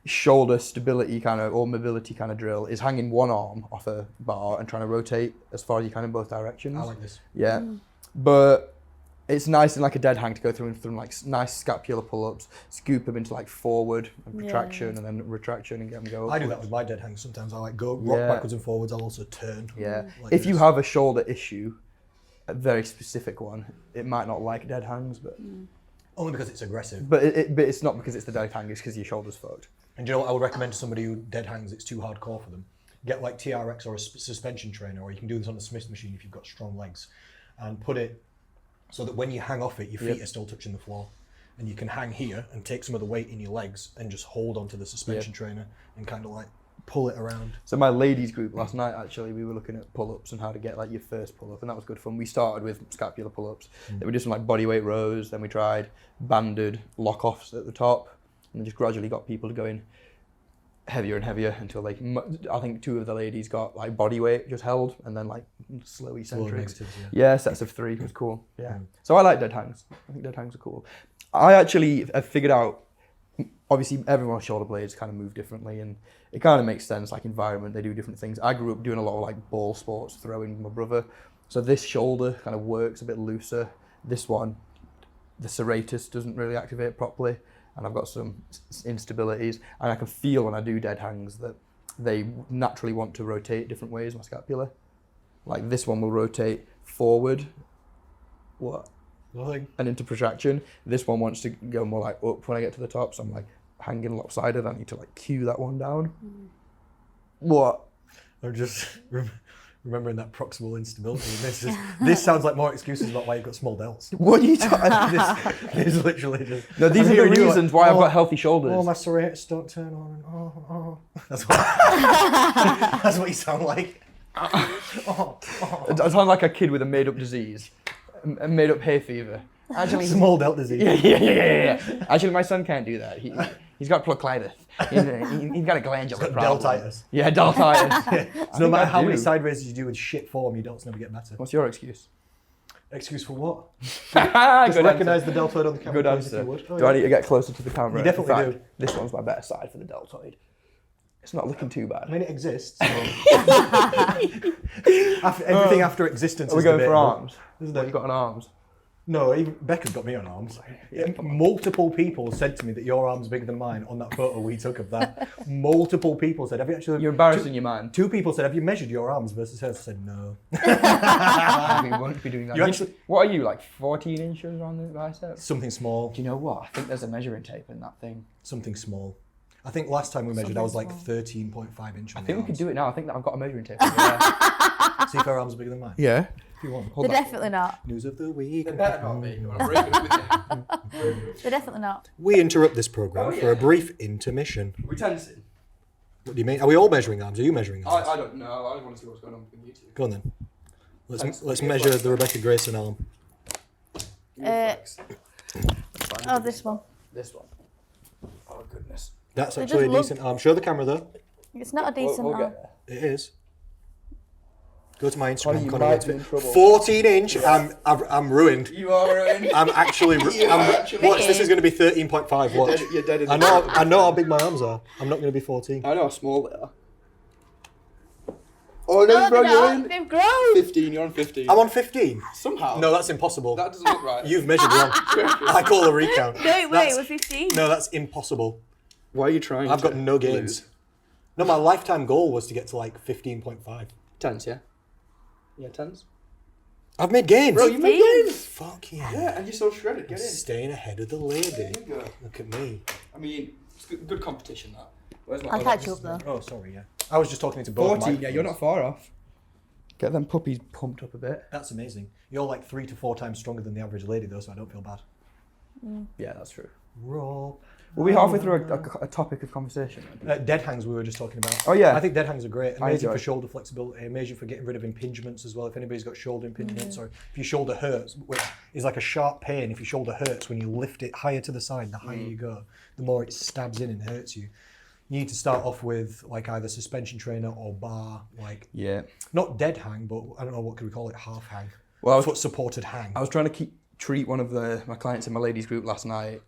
shoulder stability kind of or mobility kind of drill is hanging one arm off a bar and trying to rotate as far as you can in both directions. I like this. Yeah, but it's nice in like a dead hang to go through like nice scapular pull-ups, scoop them into like forward and protraction and then retraction and get them go. I do that with my dead hangs sometimes. I like go rock backwards and forwards. I'll also turn. Yeah. Like If you this. have a shoulder issue, a very specific one, it might not like dead hangs, but Only because it's aggressive. but it's not because it's the dead hang, it's because your shoulder's fucked. And do you know what I would recommend to somebody who dead hangs, it's too hardcore for them? Get like TRX or a suspension trainer, or you can do this on the Smith machine if you've got strong legs, and put it so that when you hang off it, your feet are still touching the floor. And you can hang here and take some of the weight in your legs and just hold onto the suspension trainer and kind of like pull it around. So my ladies group last night, actually, we were looking at pull-ups and how to get like your first pull-up, and that was good fun. We started with scapular pull-ups, then we did some like bodyweight rows, then we tried banded lock-offs at the top, and just gradually got people to go in heavier and heavier until like I think two of the ladies got like bodyweight just held, and then like slow eccentrics. negatives, Yeah, sets of 3 was cool. Yeah. So I like dead hangs. I think dead hangs are cool. I actually have figured out, obviously everyone's shoulder blades kind of move differently, and it kind of makes sense, like environment, they do different things. I grew up doing a lot of like ball sports, throwing with my brother. So this shoulder kind of works a bit looser. This one, the serratus doesn't really activate properly, and I've got some instabilities, and I can feel when I do dead hangs that they naturally want to rotate different ways, my scapula. Like this one will rotate forward. What? Nothing. And into protraction. This one wants to go more like up when I get to the top, so I'm like hanging lopsided. I need to like cue that one down. What? I'm just remembering that proximal instability. This sounds like more excuses about why you've got small delts. What are you talking? This is literally just... No, these I'm are the hearing you reasons like, why I've got healthy shoulders. Oh, my serratus don't turn on. And That's what, that's what you sound like. I sound like a kid with a made-up disease, a made-up hay fever. Actually, Small delt disease. yeah. Actually, my son can't do that. He's got proclitis. He's got a glandular problem. Deltitis. Yeah, deltitis. So no matter how many side raises you do with shit form, your delts never get better. What's your excuse? Excuse for what? Good Just recognise the deltoid on the camera. Good please, if answer. you would. Oh, Do I yeah. need to get closer to the camera? You definitely In fact, do. This one's my better side for the deltoid. It's not looking too I bad. mean, it exists. So. Everything after existence Are we is going for debatable, arms? isn't What it? you got on arms? No, even Becca's got me on arms. Multiple people said to me that your arm's bigger than mine on that photo we took of that. Multiple people said, have you actually... You're embarrassing your man. Two people said, have you measured your arms versus hers? I said, no. We won't be doing that. You actually- What are you, like 14 inches on the bicep? Something small. Do you know what? I think there's a measuring tape in that thing. Something small. I think last time we measured, I was like 13.5 inches. I think we could do it now. I think that I've got a measuring tape. Yeah. See if her arms are bigger than mine. Yeah. If you want. Hold They're that. definitely not. News of the week. They're definitely not. We interrupt this program for a brief intermission. We're tensing. What do you mean? Are we all measuring arms? Are you measuring arms? I don't know. I just want to see what's going on with you two. Go on then. Let's measure the Rebecca Grayson arm. Oh, this one. This one. Oh, goodness. That's They actually a just look- decent arm. Show the camera though. It's not a decent We'll arm. get there. It is. Go to my Instagram. Connie, you Connie might Wins be in Fit. trouble. 14-inch. I'm ruined. You are ruined. I'm actually. Watch. This is going to be 13.5. Watch. You're dead in the I know how big my arms are. I'm not going to be 14. I know how small they are. Oh no, bro, you're in. They've grown. 15, you're on 15. I'm on 15. Somehow. No, that's impossible. That doesn't look right. You've measured wrong. I call a recount. No, wait, That's- we're 15. No, that's impossible. Why are you trying I've to got no gains. lose? No, my lifetime goal was to get to like 15.5. Tens, yeah? Yeah, tens. I've made gains. Bro, you made gains. Fuck yeah. Yeah, and you're so shredded. Get in. Staying ahead of the lady. There you go. Look at me. I mean, it's good competition, that. Where's my I'll catch you up though. Oh, sorry, yeah. I was just talking to both. 14, yeah, you're not far off. Get them puppies pumped up a bit. That's amazing. You're like 3 to 4 times stronger than the average lady, though, so I don't feel bad. Yeah, that's true. Rob. Were we halfway through a topic of conversation? Dead hangs we were just talking about. Oh, yeah. I think dead hangs are great. I Amazing enjoy for it. shoulder flexibility, amazing for getting rid of impingements as well. If anybody's got shoulder impingements or if your shoulder hurts, which is like a sharp pain, if your shoulder hurts when you lift it higher to the side, the higher you go, the more it stabs in and hurts you. You need to start off with like either suspension trainer or bar, like Yeah. not dead hang, but I don't know what could we call it, half hang. Well, Foot supported hang. I was trying to treat one of my clients in my ladies group last night,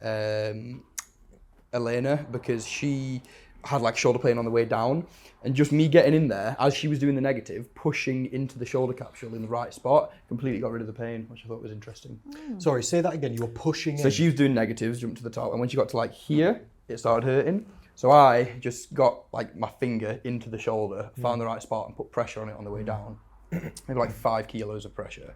Elena, because she had like shoulder pain on the way down, and just me getting in there as she was doing the negative, pushing into the shoulder capsule in the right spot, completely got rid of the pain, which I thought was interesting. Sorry, say that again. You were pushing So in. she was doing negatives, jumped to the top, and when she got to like here, it started hurting. So I just got like my finger into the shoulder, found the right spot, and put pressure on it on the way down. Maybe like 5 kilos of pressure,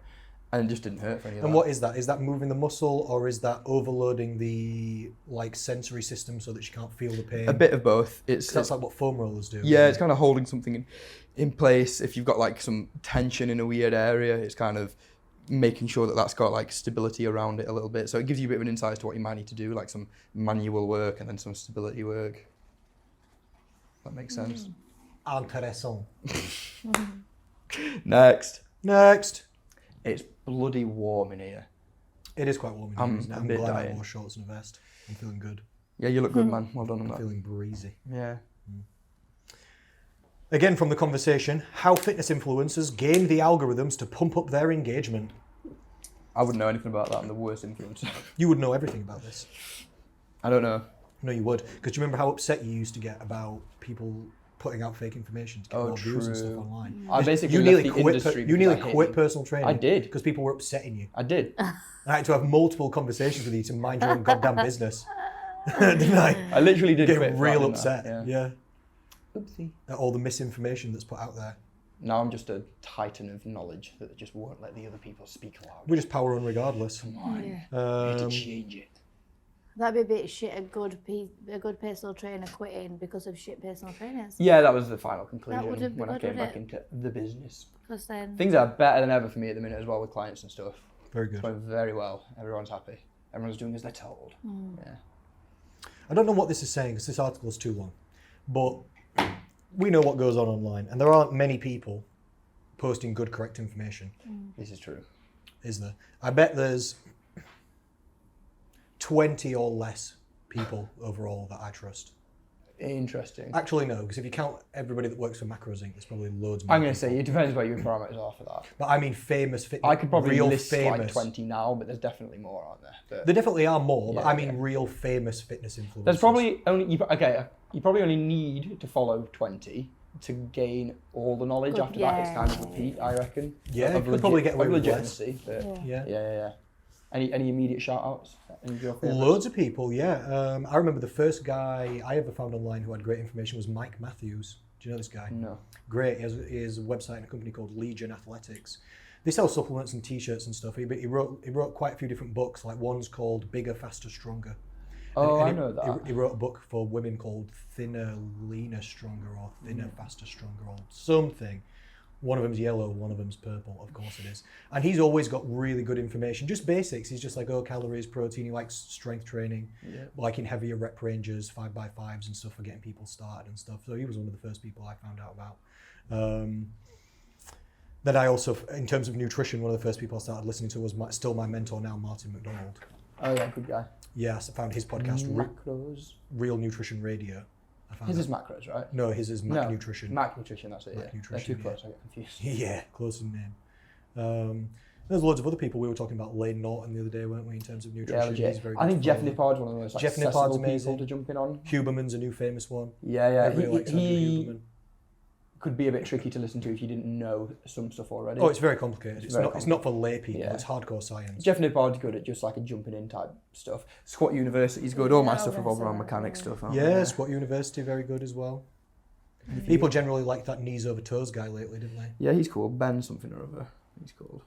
and it just didn't hurt for any of that. And what is that? Is that moving the muscle, or is that overloading the like sensory system so that she can't feel the pain? A bit of both. 'Cause that's like what foam rollers do. Yeah, it's kind of holding something in place. If you've got like some tension in a weird area, it's kind of making sure that that's got like stability around it a little bit. So it gives you a bit of an insight as to what you might need to do, like some manual work and then some stability work. That makes sense. Intéressant. Next. It's bloody warm in here. It is quite warm in here, isn't it? a I'm bit glad I dying. wore shorts and a vest. I'm feeling good. Yeah, you look good, man. Well done on I'm that. feeling breezy. Yeah. Again, from the conversation, how fitness influencers gain the algorithms to pump up their engagement. I wouldn't know anything about that. I'm the worst influencer. You would know everything about this. I don't know. No, you would. Because do you remember how upset you used to get about people putting out fake information to get more views and stuff true. online? I basically You left nearly the quit. industry You because nearly I hate quit them. personal training. I did. Because people were upsetting you. I did. I had to have multiple conversations with you to mind your own goddamn business. Didn't I? I literally did Get quit for real that, didn't I? upset. Yeah. Oopsie. At all the misinformation that's put out there. Now I'm just a titan of knowledge that just won't let the other people speak aloud. We just power on regardless. Come on. Yeah. We need to change it. That'd be a bit shit. A good personal trainer quitting because of shit personal trainers. Yeah, that was the final conclusion wouldn't be when I good, came would back it? into the business. Because then Things are better than ever for me at the minute as well with clients and stuff. Very It's good. going very well. Everyone's happy. Everyone's doing as they're told. Yeah. I don't know what this is saying because this article is too long, but we know what goes on online, and there aren't many people posting good, correct information, This is true. is there? I bet there's 20 or less people overall that I trust. Interesting. Actually, no, because if you count everybody that works for Macros Inc., there's probably loads more. I'm going to say it depends what your parameters are for that. But I mean famous fitness. I could probably real list famous. like 20 now, but there's definitely more, aren't there? But There definitely are more, but Yeah, I mean yeah. real famous fitness influencers. there's probably only you probably only need to follow 20 to gain all the knowledge. Good, After that, it's yeah. kind of repeat, I reckon. Yeah, Of you could probably get away of with less. legitimacy. But Yeah. yeah. Any immediate shout outs? Any of your favourites? Loads of people, yeah. I remember the first guy I ever found online who had great information was Mike Matthews. Do you know this guy? No. Great. He has a website and a company called Legion Athletics. They sell supplements and T-shirts and stuff. He wrote quite a few different books. Like one's called Bigger, Faster, Stronger. Oh, I And know that. He wrote a book for women called Thinner, Leaner, Stronger, or Thinner, Faster, Stronger, or something. One of them's yellow, one of them's purple, of course it is. And he's always got really good information, just basics. He's just like, calories, protein. He likes strength training, like in heavier rep ranges, 5x5s and stuff for getting people started and stuff. So he was one of the first people I found out about. Then I also, in terms of nutrition, one of the first people I started listening to was still my mentor now, Martin McDonald. Oh yeah, good guy. Yes, I found his podcast, Macros. Real Nutrition Radio. I found His out. is macros, right? No, his is Mac Nutrition. Mac Nutrition, that's it. Mac Yeah. Nutrition, They're too close. I get confused. Yeah, close in name. There's loads of other people. We were talking about Lane Norton the other day, weren't we, in terms of nutrition? Yeah, legit. He's very I good think to Jeff follow. Nippard's one of the most Jeff Nippard's accessible amazing. people to jump in on. Huberman's a new famous one. Yeah. Everybody likes Andrew He Huberman. could be a bit tricky to listen to if you didn't know some stuff already. Oh, it's very complicated. It's very not for lay people. Yeah. It's hardcore science. Jeff Nippard's good at just like a jumping in type stuff. Squat University's good. All my Yeah, stuff I was revolves gonna around say mechanic that, stuff. aren't Yeah, they? Squat University, very good as well. People generally like that knees over toes guy lately, didn't they? Yeah, he's cool. Ben something or other. He's called.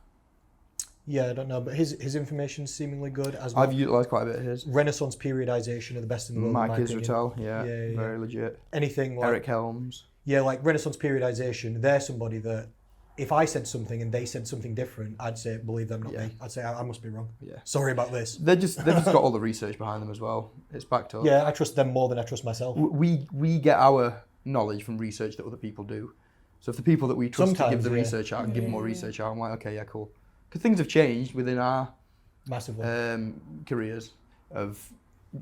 Yeah, I don't know, but his information's seemingly good as well. I've utilised quite a bit of his. Renaissance periodization are the best in the world. in Mike my opinion. Israel, yeah, Yeah. very legit. Anything like Eric Helms. yeah, like Renaissance periodization, they're somebody that if I said something and they said something different, I'd say believe them, not Yeah. me. I'd say I must be wrong. Yeah. Sorry about this. They've just got all the research behind them as well. It's backed up. Yeah, I trust them more than I trust myself. We get our knowledge from research that other people do. So if the people that we trust to give Sometimes, the yeah. research out and give more Yeah. research out, I'm like, okay, yeah, cool. Because things have changed within our Massively. careers of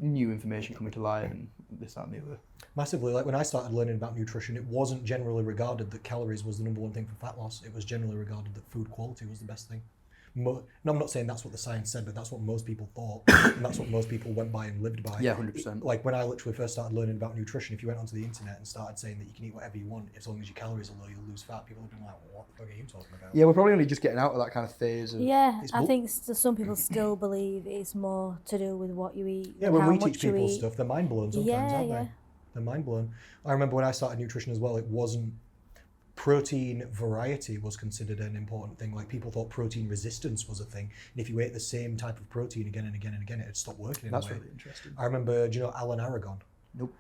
new information coming to light and this, that, and the other. Massively. Like when I started learning about nutrition, it wasn't generally regarded that calories was the number one thing for fat loss. It was generally regarded that food quality was the best thing. No, I'm not saying that's what the science said, but that's what most people thought, and that's what most people went by and lived by. Yeah, 100%. Like when I literally first started learning about nutrition, if you went onto the internet and started saying that you can eat whatever you want, as long as your calories are low, you'll lose fat, people would be like, what the fuck are you talking about? Yeah, we're probably only just getting out of that kind of phase. Of, Yeah, It's I bull- think some people still believe it's more to do with what you eat. Yeah, and when how we much teach you people eat. stuff, they're mind blown sometimes, Yeah, aren't yeah. they? They're mind blown. I remember when I started nutrition as well, it wasn't protein variety was considered an important thing. Like people thought protein resistance was a thing, and if you ate the same type of protein again and again and again, it'd stop working. In That's a way. really interesting. I remember, do you know Alan Aragon? Nope.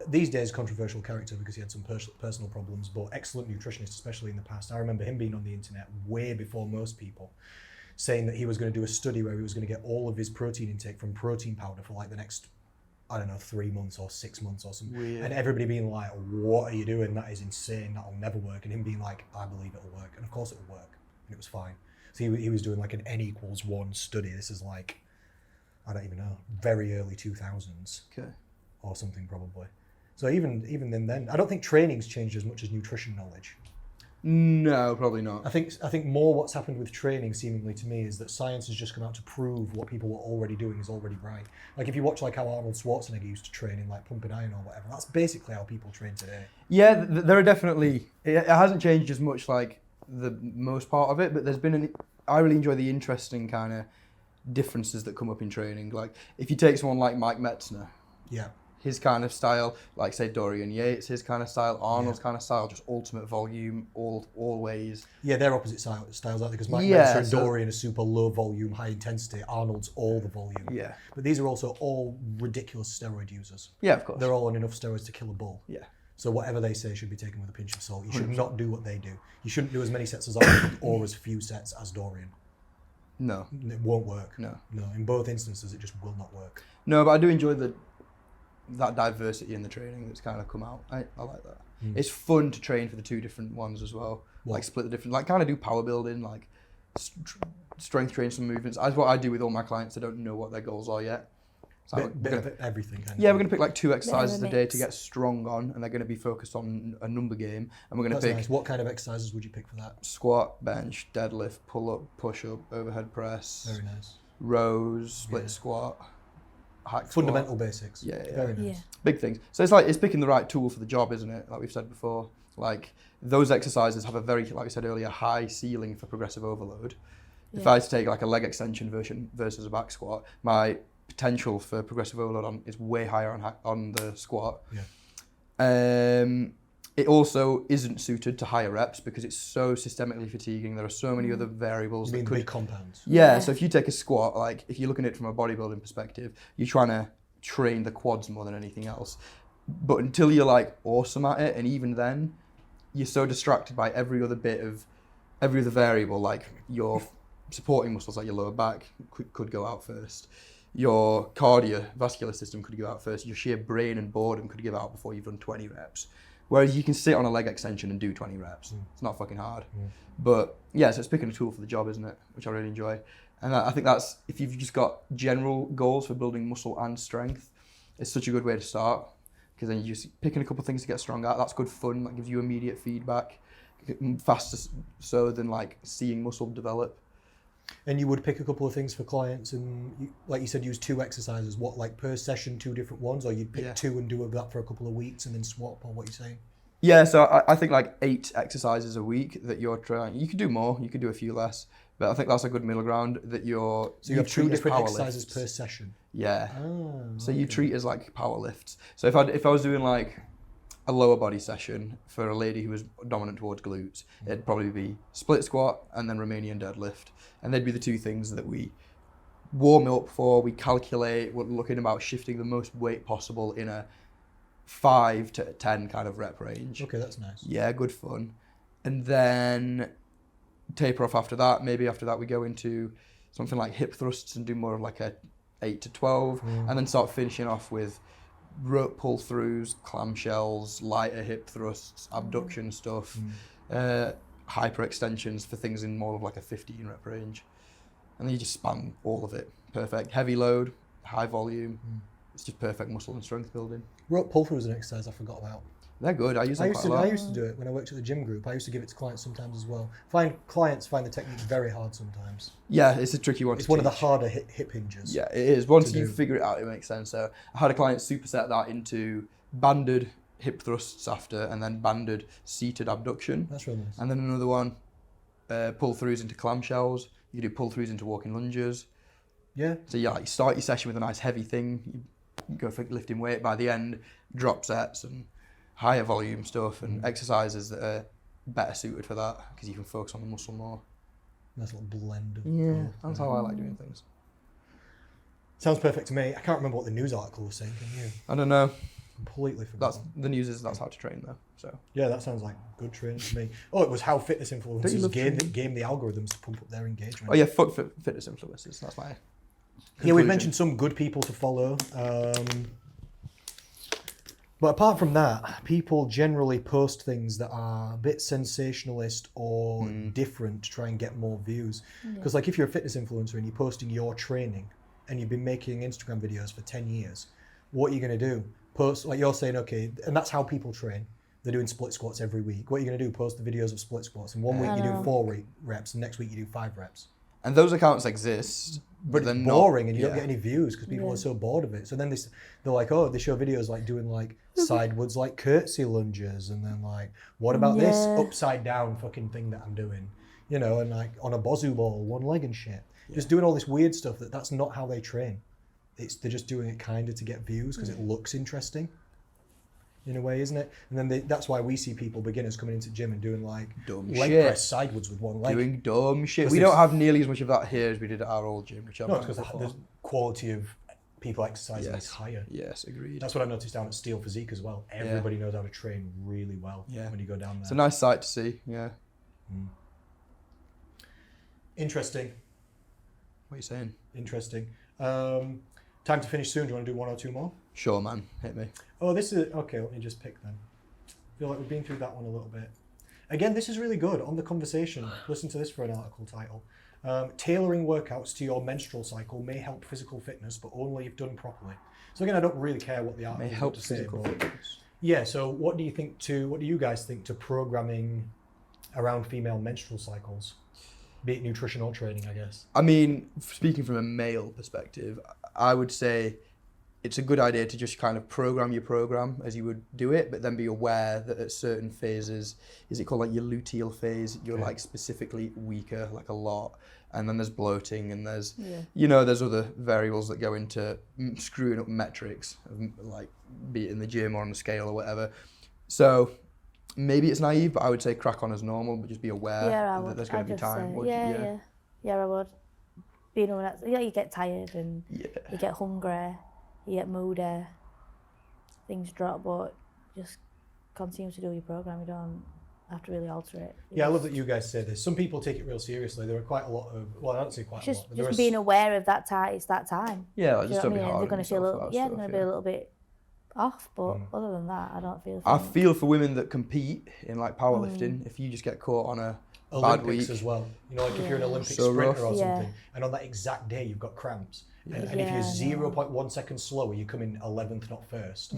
These days, controversial character because he had some personal problems, but excellent nutritionist, especially in the past. I remember him being on the internet way before most people, saying that he was going to do a study where he was going to get all of his protein intake from protein powder for like the next, I don't know, 3 months or 6 months or something. Weird. And everybody being like, what are you doing? That is insane. That'll never work. And him being like, I believe it'll work. And of course it'll work. And it was fine. So he was doing like an N=1 study. This is like, I don't even know, very early 2000s Okay. or something probably. So even then, I don't think training's changed as much as nutrition knowledge. No, probably not. I think more what's happened with training, seemingly to me, is that science has just come out to prove what people were already doing is already right. Like if you watch like how Arnold Schwarzenegger used to train in like pumping iron or whatever, that's basically how people train today. Yeah, there are definitely. It hasn't changed as much like the most part of it, but there's been I really enjoy the interesting kind of differences that come up in training. Like if you take someone like Mike Metzner, Yeah. his kind of style, like say Dorian Yates, his kind of style, Arnold's kind of style, just ultimate volume, always. Yeah, they're opposite styles, aren't they? Because Mike Yeah, Mentor and so- Dorian are super low volume, high intensity. Arnold's all the volume. Yeah. But these are also all ridiculous steroid users. Yeah, of course. They're all on enough steroids to kill a bull. Yeah. So whatever they say should be taken with a pinch of salt. You should not do what they do. You shouldn't do as many sets as Arnold or as few sets as Dorian. No. It won't work. No. No, in both instances, it just will not work. No, but I do enjoy that diversity in the training that's kind of come out. I like that. It's fun to train for the two different ones as well. What? Like split the different, like kind of do power building, like strength train some movements. That's what I do with all my clients. They don't know what their goals are yet. So Bit of everything. Kind yeah, of we're going to pick like 2 exercises a day mix. to get strong on, and they're going to be focused on a number game. And we're going to That's pick nice. What kind of exercises would you pick for that? squat, bench, deadlift, pull up, push up, overhead press, Very nice. rows, split Yeah. squat, hack Fundamental squat. basics. Yeah, yeah. Very nice. Yeah. Big things. So it's picking the right tool for the job, isn't it? Like we've said before. Like those exercises have a very, like we said earlier, high ceiling for progressive overload. If Yeah. I had to take like a leg extension version versus a back squat, my potential for progressive overload is way higher on the squat. Yeah. It also isn't suited to higher reps because it's so systemically fatiguing. There are so many other variables You that mean could big compounds? Yeah, Yeah. so if you take a squat, like if you're looking at it from a bodybuilding perspective, you're trying to train the quads more than anything else. But until you're like awesome at it, and even then, you're so distracted by every other variable, like your supporting muscles, like your lower back could go out first. Your cardiovascular system could go out first. Your sheer brain and boredom could give out before you've done 20 reps. Whereas you can sit on a leg extension and do 20 reps. It's not fucking hard. But yeah, so it's picking a tool for the job, isn't it? Which I really enjoy. And I think that's, if you've just got general goals for building muscle and strength, it's such a good way to start. because then you're just picking a couple of things to get strong at. That's good fun. That gives you immediate feedback, faster so than like seeing muscle develop. And you would pick a couple of things for clients, and like you said, use 2 exercises. What, like per session, 2 different ones, or you'd pick 2 and do that for a couple of weeks and then swap, or what are you saying? Yeah, so I think like 8 exercises a week that you're trying. You could do more, you could do a few less, but I think that's a good middle ground that you're. So you have 2 different exercises per session. Yeah. Oh, so you treat as like power lifts. So if I was doing like a lower body session for a lady who was dominant towards glutes, it'd probably be split squat and then Romanian deadlift. And they'd be the 2 things that we warm up for, we calculate, we're looking about shifting the most weight possible in a 5 to 10 kind of rep range. Okay, that's nice. Yeah, good fun. And then taper off after that. Maybe after that we go into something like hip thrusts and do more of like a 8 to 12, and then start finishing off with rope pull throughs, clamshells, lighter hip thrusts, abduction stuff, hyper extensions for things in more of like a 15 rep range. And then you just span all of it. Perfect. Heavy load, high volume. It's just perfect muscle and strength building. Rope pull through is an exercise I forgot about. They're good. I use them quite a lot. I used to do it when I worked at the gym group. I used to give it to clients sometimes as well. Clients find the technique very hard sometimes. Yeah, it's a tricky one. It's one of the harder hip hinges. Yeah, it is. Once you figure it out, it makes sense. So I had a client superset that into banded hip thrusts after, and then banded seated abduction. That's really nice. And then another one, pull throughs into clamshells. You can do pull throughs into walking lunges. Yeah. So yeah, you start your session with a nice heavy thing. You go for lifting weight. By the end, drop sets and higher volume stuff and exercises that are better suited for that because you can focus on the muscle more. Nice little blend of both. That's how I like doing things. Sounds perfect to me. I can't remember what the news article was saying, can you? I don't know. Completely forgot. That's how to train though. So yeah, that sounds like good training to me. Oh, it was how fitness influencers game the algorithms to pump up their engagement. Oh yeah, fuck fitness influencers. That's my conclusion. Yeah, we've mentioned some good people to follow. But apart from that, people generally post things that are a bit sensationalist or different to try and get more views. Because like if you're a fitness influencer and you're posting your training and you've been making Instagram videos for 10 years, what are you going to do? Post, like you're saying, okay, and that's how people train. They're doing split squats every week. What are you going to do? Post the videos of split squats. And one week you do 4 reps and next week you do 5 reps. And those accounts exist, but they're boring, not, and you don't get any views because people are so bored of it. So then they're like, oh, they show videos like doing like sidewards like curtsy lunges, and then like, what about this upside down fucking thing that I'm doing, you know, and like on a bozu ball, one leg and shit, just doing all this weird stuff that's not how they train. They're just doing it kind of to get views because it looks interesting. In a way, isn't it? And then that's why we see beginners coming into the gym and doing like dumb leg shit. press sideways with one leg. Doing dumb shit. We don't have nearly as much of that here as we did at our old gym, which No, it's because the quality of people exercising is higher. Yes, agreed. That's what I noticed down at Steel Physique as well. Everybody knows how to train really well when you go down there. It's a nice sight to see, yeah. Interesting. What are you saying? Interesting. Time to finish soon. Do you want to do 1 or 2 more? Sure, man. Hit me. Oh, this is... Okay, let me just pick then. I feel like we've been through that one a little bit. Again, this is really good. On the conversation, listen to this for an article title. Tailoring workouts to your menstrual cycle may help physical fitness, but only if done properly. So again, I don't really care what the article may help to say, physical fitness. Yeah, so what do you guys think to programming around female menstrual cycles? Be it nutrition or training, I guess. I mean, speaking from a male perspective, I would say it's a good idea to just kind of program your program as you would do it, but then be aware that at certain phases, is it called like your luteal phase, you're like specifically weaker, like a lot. And then there's bloating and there's, there's other variables that go into screwing up metrics, like be it in the gym or on the scale or whatever. So maybe it's naive, but I would say crack on as normal, but just be aware that there's going to be time. Yeah, I would. Being aware, you get tired and you get hungry, you get moody, things drop, but just continue to do your program. You don't have to really alter it. I love that you guys say this. Some people take it real seriously. There are quite a lot of, well, I don't say quite a lot. But just being aware of that time. It's that time. Yeah, just don't be hard. They're going to feel they're going to be a little bit off, but other than that, I don't feel. I feel for women that compete in like powerlifting. If you just get caught on a Olympics week. as well. You know, like if you're an Olympic So sprinter rough. or Yeah. something, and on that exact day you've got cramps, and if Yeah, you're I know. 0.1 seconds slower, you come in 11th, not first.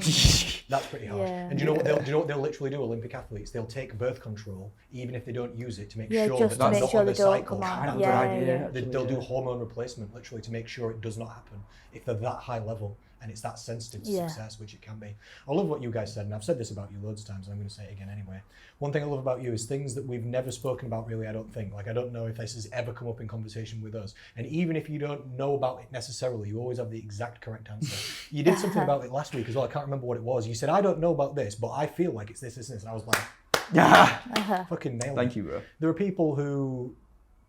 That's pretty hard. Yeah. And do you know what they'll literally do? Olympic athletes, they'll take birth control, even if they don't use it, to make Yeah, sure just that to they're make not sure on they the don't cycle. come out. Kind of Yeah, good idea, yeah. actually, They'll do yeah. hormone replacement literally to make sure it does not happen if they're that high level and it's that sensitive to Yeah. success, which it can be. I love what you guys said, and I've said this about you loads of times, and I'm going to say it again anyway. One thing I love about you is things that we've never spoken about really, I don't think. Like, I don't know if this has ever come up in conversation with us. And even if you don't know about it necessarily, you always have the exact correct answer. You did something about it last week as well. I can't remember what it was. You said, I don't know about this, but I feel like it's this, this, and this. And I was like, fucking nailed it. Thank you, bro. There are people who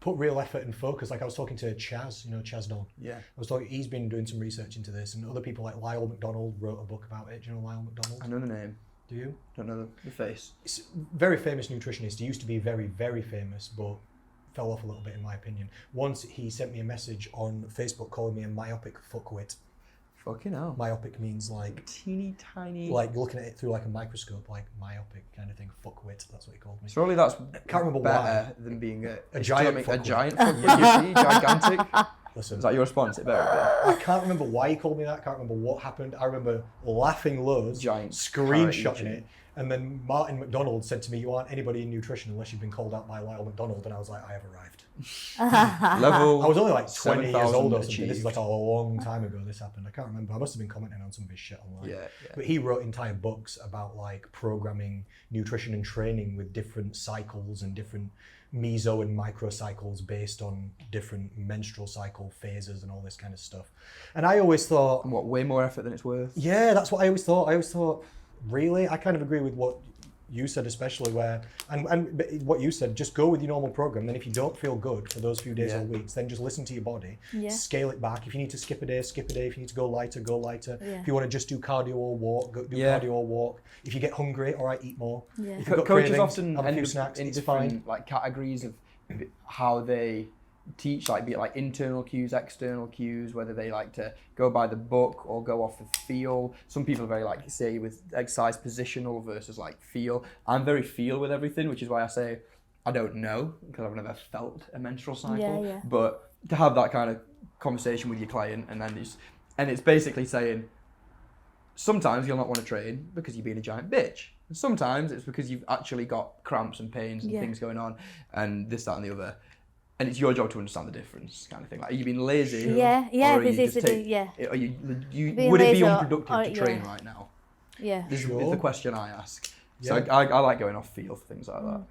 put real effort and focus. Like I was talking to Chaz, you know, Chaz Don. Yeah. I was talking, he's been doing some research into this, and other people like Lyle McDonald wrote a book about it. Do you know Lyle McDonald? I know the name. Do you? Don't know the face. He's a very famous nutritionist. He used to be very, very famous, but fell off a little bit in my opinion. Once he sent me a message on Facebook calling me a myopic fuckwit. Fucking hell. Myopic means like Teeny tiny. like looking at it through like a microscope, like myopic kind of thing. Fuckwit, that's what he called me. Surely that's Can't remember better why. than being a giant a fuckwit. giant fuckwit. You see? Gigantic. Listen, Is that your response? It better I can't remember why he called me that. I can't remember what happened. I remember laughing loads, Giant screenshotting carrot it, and then Martin McDonald said to me, "You aren't anybody in nutrition unless you've been called out by Lyle McDonald." And I was like, "I have arrived." be. Level. I was only like 20 years 7,000 old or something. achieved. This is like a long time ago this happened. I can't remember. I must have been commenting on some of his shit online. Yeah. But he wrote entire books about like programming nutrition and training with different cycles and different meso and micro cycles based on different menstrual cycle phases and all this kind of stuff. And I always thought, And what, way more effort than it's worth? yeah, that's what I always thought. I always thought, really? I kind of agree with what you said, especially where, and what you said, just go with your normal program. Then if you don't feel good for those few days Yeah. or weeks, then just listen to your body, Yeah. scale it back. If you need to skip a day, skip a day. If you need to go lighter, go lighter. Yeah. If you want to just do cardio or walk, do Yeah. cardio or walk. If you get hungry, all right, eat more. Yeah. If you've got Coaches cravings, often have a end few up snacks, in it's different fine. like categories of how they teach, like be it like internal cues, external cues, whether they like to go by the book or go off of feel. Some people are very like say with exercise positional versus like feel. I'm very feel with everything, which is why I say I don't know because I've never felt a menstrual cycle. Yeah, yeah. But to have that kind of conversation with your client and it's basically saying sometimes you'll not want to train because you're being a giant bitch. And sometimes it's because you've actually got cramps and pains and Yeah. things going on and this, that and the other. And it's your job to understand the difference, kind of thing. Like, are you being lazy? Yeah, or are this you is just the yeah, Are you Being would it be lazy or- unproductive or- to train yeah. right now? yeah. This is Sure. the question I ask. So Yeah. I like going off feel for things like that.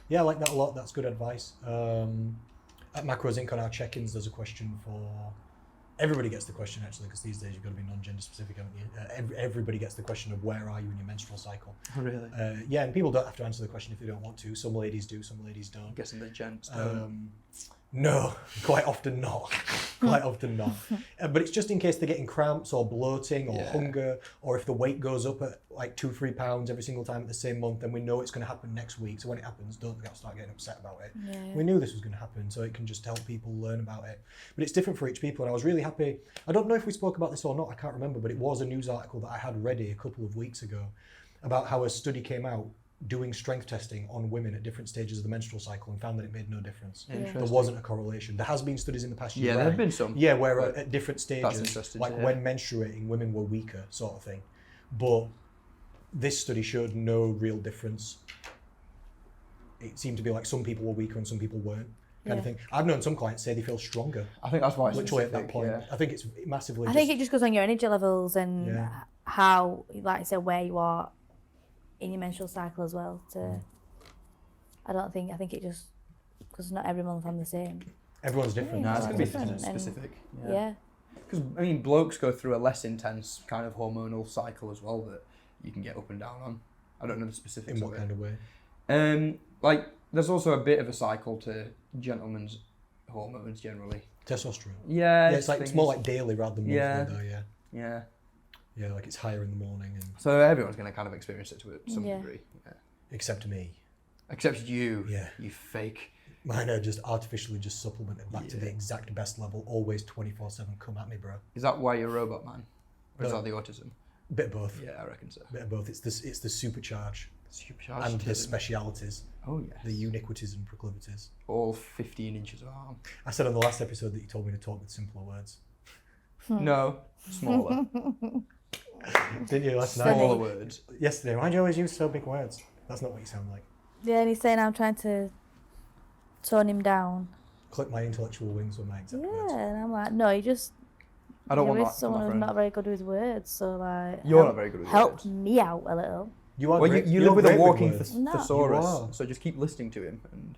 Yeah, I like that a lot. That's good advice. At Macros Inc. on our check-ins, there's a question for... Everybody gets the question, actually, because these days you've got to be non-gender specific, haven't you? Everybody gets the question of where are you in your menstrual cycle? Oh, really? Yeah, and people don't have to answer the question if they don't want to. Some ladies do, some ladies don't. I'm guessing the gents don't. No, quite often not. Quite often not. But it's just in case they're getting cramps or bloating or Yeah. hunger, or if the weight goes up at like 2-3 pounds every single time at the same month, then we know it's going to happen next week. So when it happens, don't start getting upset about it. Yeah. We knew this was going to happen, so it can just help people learn about it. But it's different for each people, and I was really happy. I don't know if we spoke about this or not, I can't remember, but it was a news article that I had ready a couple of weeks ago about how a study came out doing strength testing on women at different stages of the menstrual cycle and found that it made no difference. Interesting. There wasn't a correlation. There has been studies in the past year. Yeah, there right? have been some. Yeah, where but at different that's stages, interesting like to hear. when menstruating, women were weaker, sort of thing. But this study showed no real difference. It seemed to be like some people were weaker and some people weren't, kind of Yeah. thing. I've known some clients say they feel stronger, I think that's why it's literally at that specific, point. yeah. I think it's massively. I think it just goes on your energy levels and Yeah. how, like I said, where you are in your menstrual cycle as well. I think it just, because not every month I'm the same. Everyone's different. No, it's Yeah, going to be different, and- specific. Yeah. Because, I mean, blokes go through a less intense kind of hormonal cycle as well that you can get up and down on. I don't know the specifics In of what it. kind of way? Like, there's also a bit of a cycle to gentlemen's hormones generally. Testosterone. Yeah, Yeah, it's more like daily rather than monthly, Yeah. though. Yeah, Yeah. yeah, like it's higher in the morning, and So everyone's going to kind of experience it to some Yeah. degree. Yeah. except me. Except you. Yeah. You fake. Mine are just artificially just supplemented back to the Yeah. exact best level, always 24/7. Come at me, bro. Is that why you're a robot man? Or is No. that the autism? Bit of both. Yeah, I reckon so. Bit of both. It's the supercharge. Supercharged. And his specialities, Oh yes. the uniquities and proclivities. All 15 inches of arm. I said on the last episode that you told me to talk with simpler words. No, smaller. Didn't you last Funny. Smaller night? words. Yesterday, why do you always use so big words? That's not what you sound like. Yeah, and he's saying I'm trying to tone him down. Clip my intellectual wings with my exact Yeah, words. and I'm like, no, you just. I don't you're want with that. someone my who's friend. not very good with words, so like. You're not very good with help words. me out a little. You are Well, great. you You're live with a great walking words. No. You thesaurus, are. so just keep listening to him. And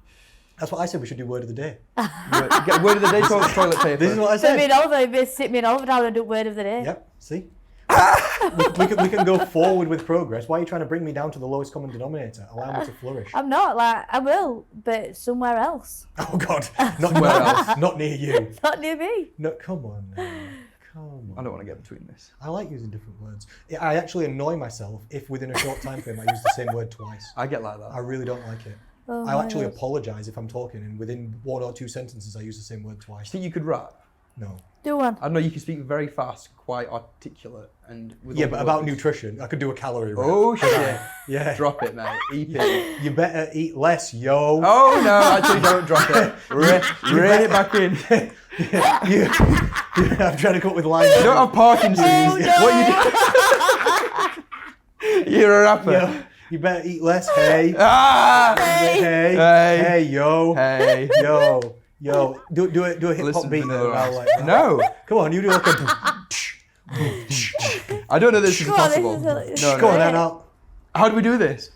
That's what I said we should do word of the day. get word of the day, toilet paper. This is what I Sit me said. over, sit me over down and do word of the day. Yep, see? we can go forward with progress. Why are you trying to bring me down to the lowest common denominator? Allow me to flourish. I'm not, like, I will, but somewhere else. Oh God, Somewhere else. not near you. Not near me. No, come on now. Come on. I don't want to get between this. I like using different words. I actually annoy myself if within a short time frame I use the same word twice. I get like that. I really don't like it. Oh I'll my actually God. apologise if I'm talking and within 1 or 2 sentences I use the same word I twice. think you could rap. No. Do one. I know you can speak very fast, quite articulate, and with Yeah, all but the about words. nutrition, I could do a calorie rap. Oh shit! Yeah. Drop it, mate. Eat it. You better eat less, yo. Oh no! Actually, don't drop it. Rein it back in. I'm trying to come up with lines. You don't have Parkinson's. Oh, no. What you? You're a rapper. Yo, you better eat less, hey. Ah! Hey, Hey. hey, yo. Hey. Yo. Do a hip hop Listen, beat then. Vanilla I'll Ice. like that. No, Come on, you do like a. I don't know this is Come on, this possible. is No, Go on no. then, I'll. How do we do this?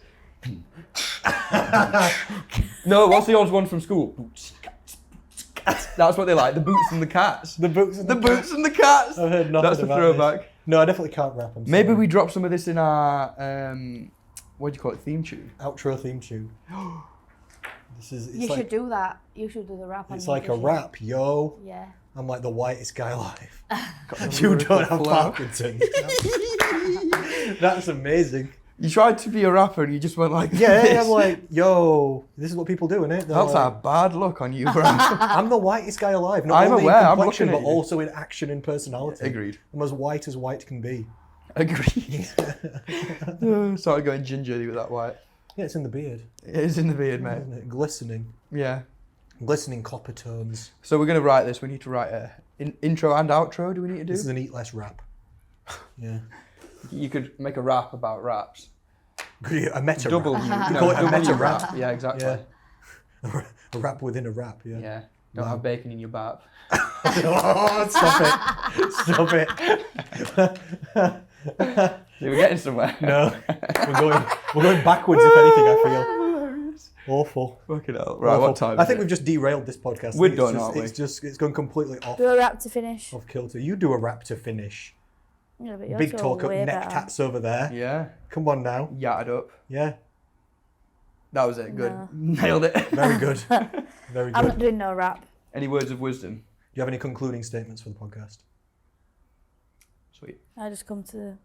No, what's the old one from school? Boots, cats, boots, cats. That's what they like. The boots and the cats. The boots and The boots and the cats. I've heard nothing That's a about throwback. this. No, I definitely can't rap. I'm Maybe sorry. we drop some of this in our what do you call it? Theme tune. Outro theme tune. This is. You should do that. You should do the rap on It's like a nutrition. rap, yo. Yeah. I'm like the whitest guy alive. the You lyrical don't have flow. Parkinson's. That's amazing. You tried to be a rapper and you just went like Yeah, this. I'm like, yo, this is what people do, innit? They're That's like, a bad look on you, bro. I'm the whitest guy alive. Not I'm only aware, in I'm complexion, looking but at you. also in action and personality. Agreed. I'm as white can be. Agreed. Started going ginger with that white. Yeah, it's in the beard, It is in the beard, mate. isn't it? Glistening. Yeah. Glistening copper tones. So we're gonna write this. We need to write a intro and outro. Do we need to do? This is an eat less rap. Yeah. You could make a rap about raps. A meta Double. rap. You call it a double meta rap. rap. Yeah, exactly. Yeah. A rap within a rap, yeah. Yeah. Don't Wow. have bacon in your bap. Oh, stop it. Stop it. We're getting somewhere. No. We're going backwards, if anything, I feel. Awful. Fucking hell. Right, Awful. what time I is think it? we've just derailed this podcast. We're I think done, aren't we? It's gone completely off Do a rap to finish. kilter. You do a rap to finish. Yeah, but yours Big are talk up, way neck better. tats over there. Yeah. Come on now. Yatted up. Yeah. That was it. Good. No. Nailed it. Very good. Very I'm good. not doing no rap. Any words of wisdom? Do you have any concluding statements for the podcast? Sweet. I just come to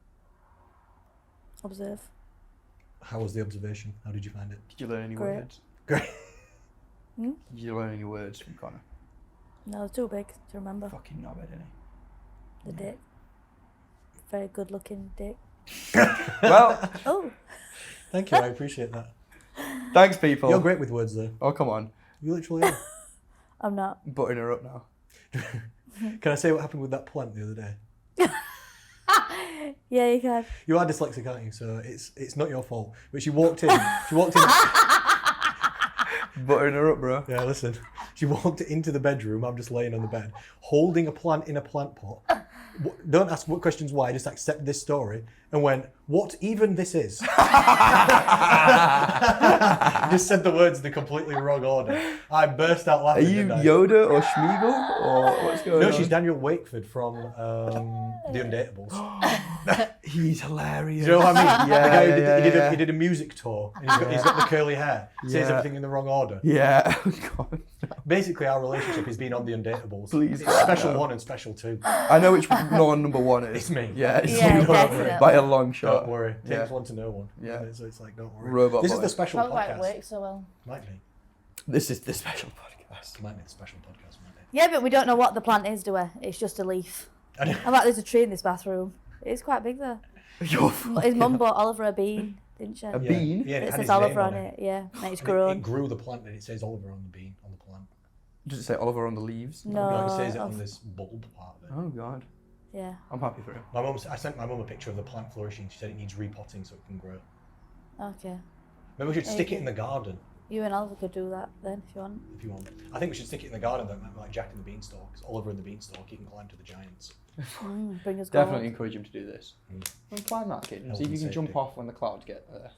observe. How was the observation? How did you find it? Did you learn any Great. words? Great. Did you learn any words from Connor? No, it's too big to remember. Fucking knobhead, isn't The dick. Very good looking dick. he? Well, Oh, Thank you. I appreciate that. thanks, people. You're great with words, though. Oh, come on. You literally are. I'm not. Butting her up now. Can I say what happened with that plant the other day? Yeah, you can. You are dyslexic, aren't you? So it's not your fault. But she walked in. She walked in. Buttering her up, bro. Yeah, listen. She walked into the bedroom. I'm just laying on the bed, holding a plant in a plant pot. Don't ask what questions why. Just accept this story. And went, what even this is? Just said the words in the completely wrong order. I burst out Are laughing. you didn't I? Yoda or Schmeagol? Or what's going No, on? she's Daniel Wakeford from The Undateables. He's hilarious. Do you know what I mean? Yeah, The guy who yeah, yeah. he did a music tour, and he's got the curly hair, says Yeah. everything in the wrong order. Yeah. Oh, God. Basically, our relationship has been on The Undateables. Please, It's special 1 and special 2. I know which number one is. It's me. Yeah, it's Yeah, you. definitely. By a long shot. Don't worry. Yeah. Takes one to know one. Yeah. So it's like, don't worry. Robot This is boy. the special Not quite podcast. work so well. Might be. This is the special podcast. Might be the special podcast. Might be. Yeah, but we don't know what the plant is, do we? It's just a leaf. I know. I'm like, there's a tree in this bathroom. It's quite big though. You're His mum bought Oliver a bean. didn't she? A bean? Yeah, and It it had says his Oliver name on it. it. Yeah, and it's And grown. It grew the plant, and it says Oliver on the bean on the plant. Does it say Oliver on the leaves? No, No, it says it of- on this bulb part of it. Oh God, Yeah. I'm happy for him. I sent my mum a picture of the plant flourishing. She said it needs repotting so it can grow. Okay. Maybe we should There stick you it in the garden You and Oliver could do that then if you want. if you want. I think we should stick it in the garden, like Jack and the Beanstalk. It's Oliver and the Beanstalk. He can climb to the giants. Bring us Definitely gold. encourage him to do this. Mm. Well, climb that kid and Health see if you and can jump safety. off when the clouds get there.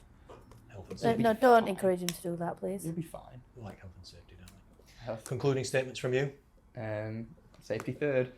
Health and No, safety. no, don't encourage him to do that, please. You'll be fine. We like health and safety, don't we? Health. Concluding statements from you? Safety third.